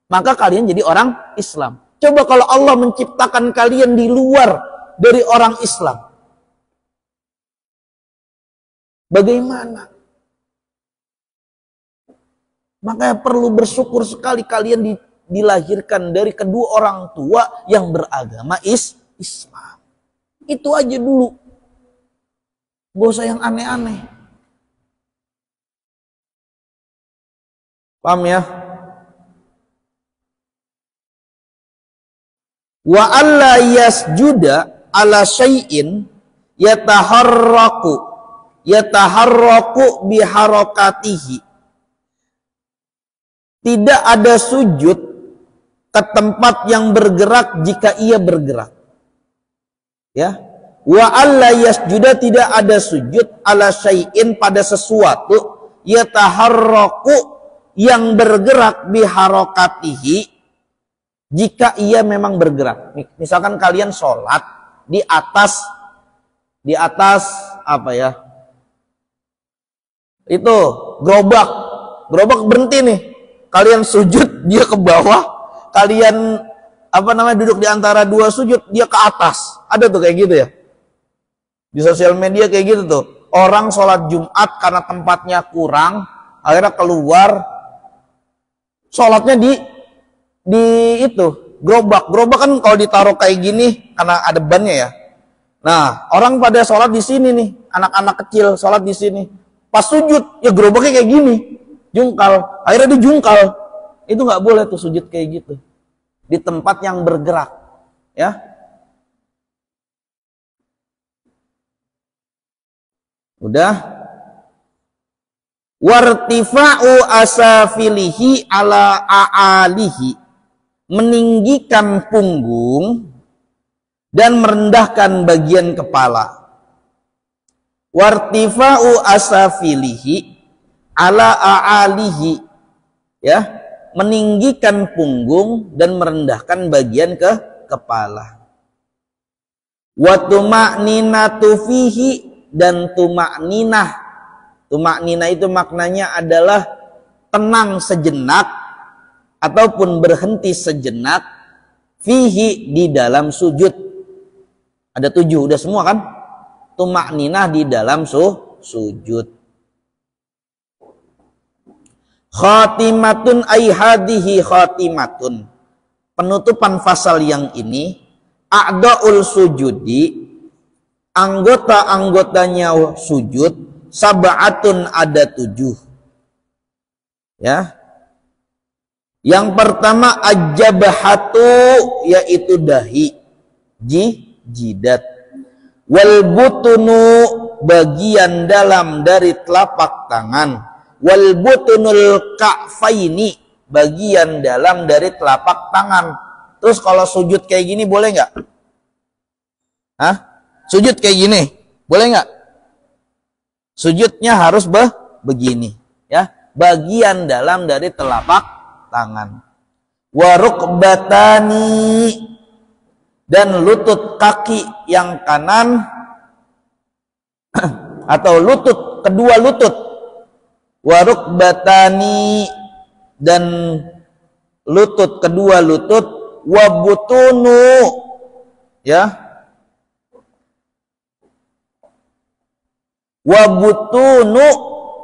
A: maka kalian jadi orang Islam. Coba kalau Allah menciptakan kalian di luar dari orang Islam. Bagaimana? Makanya perlu bersyukur sekali kalian dilahirkan dari kedua orang tua yang beragama Islam. Itu aja dulu. Gak usah yang aneh-aneh. Paham ya? Wa alla yasjuda ala syai'in yataharraku biharakatihi. Tidak ada sujud ke tempat yang bergerak jika ia bergerak. Ya. Wa alla yasjuda tidak ada sujud ala syai'in pada sesuatu yataharraku yang bergerak biharokatihi, jika ia memang bergerak. Misalkan kalian sholat di atas apa ya? Itu gerobak berhenti nih. Kalian sujud, dia ke bawah. Kalian duduk di antara dua sujud, dia ke atas. Ada tuh kayak gitu ya. Di sosial media kayak gitu tuh. Orang sholat Jumat karena tempatnya kurang, akhirnya keluar, sholatnya di itu gerobak kan kalau ditaruh kayak gini karena ada bannya ya. Nah, orang pada sholat di sini nih, anak-anak kecil sholat di sini. Pas sujud, ya gerobaknya kayak gini, jungkal. Akhirnya dijungkal. Itu nggak boleh tuh sujud kayak gitu di tempat yang bergerak, ya. Udah. Wartifa'u asafilihi ala a'alihi, meninggikan punggung dan merendahkan bagian kepala. Wartifa'u asafilihi ala a'alihi, ya, meninggikan punggung dan merendahkan bagian kepala. Wa tuma'ninatu fihi, dan tuma'ninah. Tuma'ninah itu maknanya adalah tenang sejenak ataupun berhenti sejenak fihi, di dalam sujud. Ada 7, udah semua kan? Tuma'ninah di dalam sujud. Khatimatun ay hadihi khatimatun, penutupan fasal yang ini, a'daul sujudi, anggota-anggotanya sujud, sab'atun, ada 7. Ya. Yang pertama ajabahatu, yaitu dahi, jidat. Wal butunu, bagian dalam dari telapak tangan. Wal butunul ka'faini, bagian dalam dari telapak tangan. Terus kalau sujud kayak gini boleh nggak? Hah? Sujud kayak gini boleh nggak? Sujudnya harus begini, ya, bagian dalam dari telapak tangan. Warukbatani, dan lutut kaki yang kanan atau lutut, kedua lutut. Warukbatani, dan lutut, kedua lutut. Wabutunu, ya, wabutunu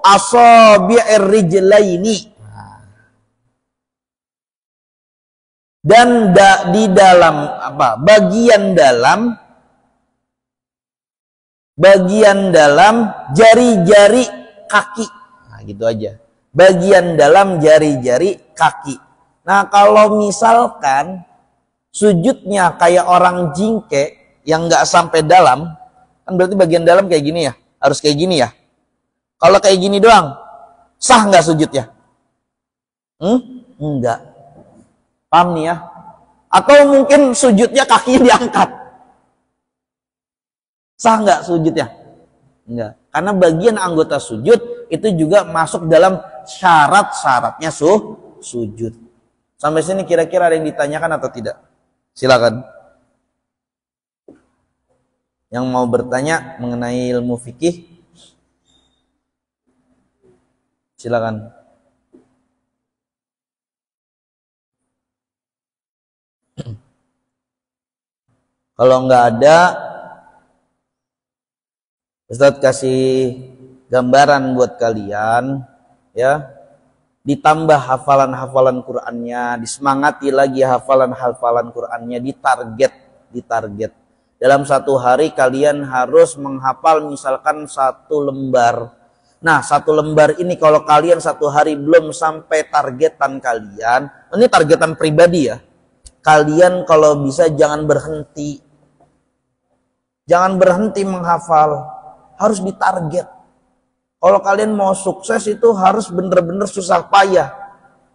A: asabi'ir rijlaini, dan di dalam bagian dalam jari-jari kaki. Nah, gitu aja. Bagian dalam jari-jari kaki. Nah, kalau misalkan sujudnya kayak orang jingke yang nggak sampai dalam, kan berarti bagian dalam kayak gini ya, harus kayak gini ya. Kalau kayak gini doang, sah nggak sujudnya? Enggak. Paham nih ya? Atau mungkin sujudnya kakinya diangkat, sah nggak sujudnya? Enggak. Karena bagian anggota sujud itu juga masuk dalam syarat-syaratnya sujud. Sampai sini kira-kira ada yang ditanyakan atau tidak? Silakan. Yang mau bertanya mengenai ilmu fikih, silakan. Kalau nggak ada, Ustadz kasih gambaran buat kalian, ya. Ditambah hafalan-hafalan Qur'annya, disemangati lagi hafalan-hafalan Qur'annya, ditarget. Dalam satu hari kalian harus menghafal misalkan 1 lembar. Nah, 1 lembar ini kalau kalian 1 hari belum sampai targetan kalian, ini targetan pribadi ya. Kalian kalau bisa jangan berhenti. Jangan berhenti menghafal, harus ditarget. Kalau kalian mau sukses itu harus bener-bener susah payah.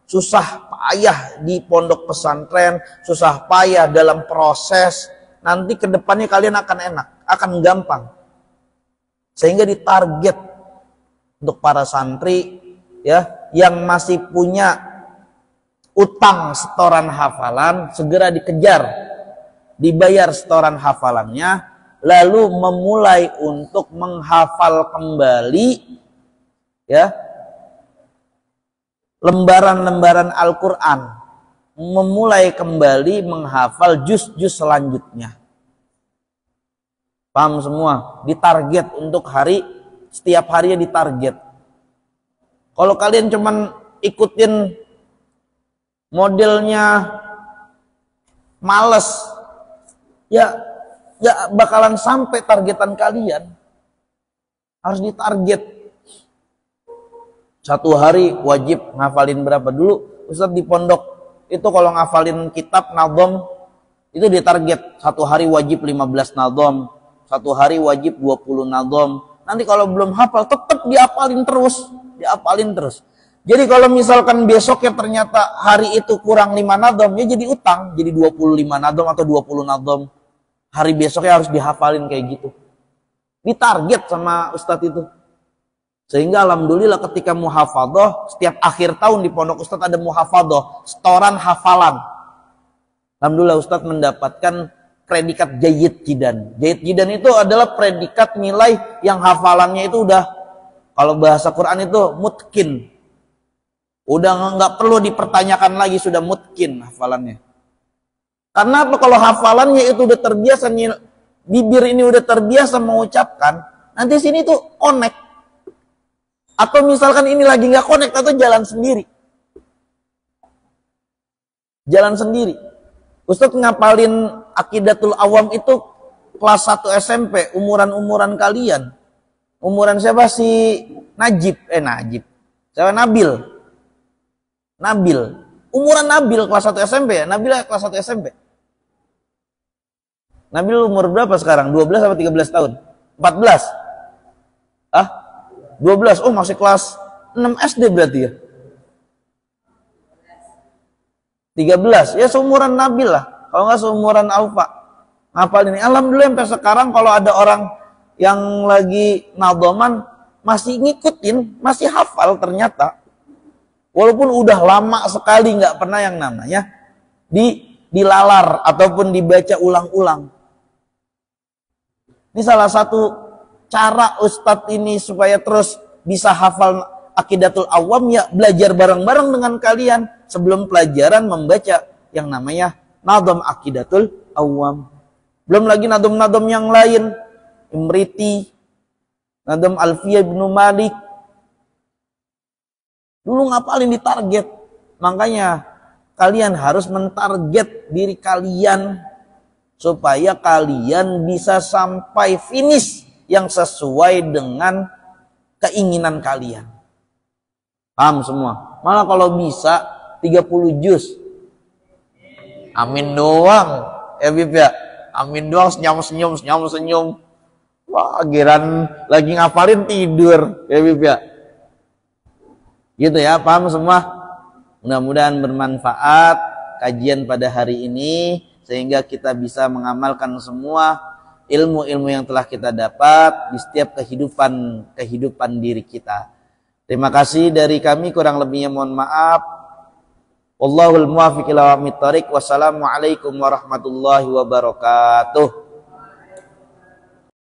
A: Susah payah di pondok pesantren, susah payah dalam proses. Nanti kedepannya kalian akan enak, akan gampang. Sehingga ditarget untuk para santri, ya, yang masih punya utang setoran hafalan segera dikejar, dibayar setoran hafalannya, lalu memulai untuk menghafal kembali ya lembaran-lembaran Al-Quran, memulai kembali menghafal juz-juz selanjutnya. Paham semua? Ditarget untuk setiap harinya ditarget. Kalau kalian cuman ikutin modelnya males, ya gak bakalan sampai targetan kalian. Harus ditarget. Satu hari wajib ngafalin berapa dulu? Ustadz di pondok itu kalau ngafalin kitab nadom itu ditarget. Satu hari wajib 15 nadom, satu hari wajib 20 nadom. Nanti kalau belum hafal tetap diapalin terus. Jadi kalau misalkan besoknya ternyata hari itu kurang 5 nadom, ya jadi utang, jadi 25 nadom atau 20 nadom. Hari besoknya harus dihafalin kayak gitu. Ditarget sama ustadz itu. Sehingga alhamdulillah ketika muhafadzah, setiap akhir tahun di pondok ustadz ada muhafadzah, setoran hafalan. Alhamdulillah ustadz mendapatkan predikat jayyid jidan. Jayyid jidan itu adalah predikat nilai yang hafalannya itu udah, kalau bahasa Quran itu mutkin. Udah nggak perlu dipertanyakan lagi, sudah mutkin hafalannya. Karena apa? Kalau hafalannya itu udah terbiasa, bibir ini udah terbiasa mengucapkan, nanti sini tuh connect. Atau misalkan ini lagi nggak connect atau jalan sendiri. Jalan sendiri. Ustadz ngapalin Aqidatul Awam itu kelas 1 SMP, umuran-umuran kalian. Umuran siapa sih? Najib. Siapa? Nabil. Umuran Nabil kelas 1 SMP ya? Nabil kelas 1 SMP. Nabil umur berapa sekarang? 12 atau 13 tahun? 14? 12, oh masih kelas 6 SD berarti ya. 13, ya seumuran Nabil lah. Kalau nggak seumuran Alfa. Ngapal ini. Alhamdulillah sampai sekarang kalau ada orang yang lagi nadoman masih ngikutin, masih hafal ternyata. Walaupun udah lama sekali nggak pernah yang namanya dilalar ataupun dibaca ulang-ulang. Ini salah satu cara Ustadz ini supaya terus bisa hafal Aqidatul Awam, ya belajar bareng-bareng dengan kalian sebelum pelajaran membaca yang namanya Nadom Aqidatul Awam. Belum lagi nadom-nadom yang lain, Imriti, Nadom Alfiyah ibnu Malik. Dulu ngapalin ditarget. Makanya kalian harus mentarget diri kalian supaya kalian bisa sampai finish yang sesuai dengan keinginan kalian. Paham semua? Malah kalau bisa 30 juz. Amin doang. Ya Bib ya. Amin doang, senyum. Wah, giran lagi ngafalin tidur. Ya Bib ya. Gitu ya, paham semua? Mudah-mudahan bermanfaat kajian pada hari ini sehingga kita bisa mengamalkan semua ilmu-ilmu yang telah kita dapat di setiap kehidupan diri kita. Terima kasih dari kami, kurang lebihnya mohon maaf. Wallahul muwaffiq ila aqwamit thoriq. Wassalamualaikum warahmatullahi wabarakatuh.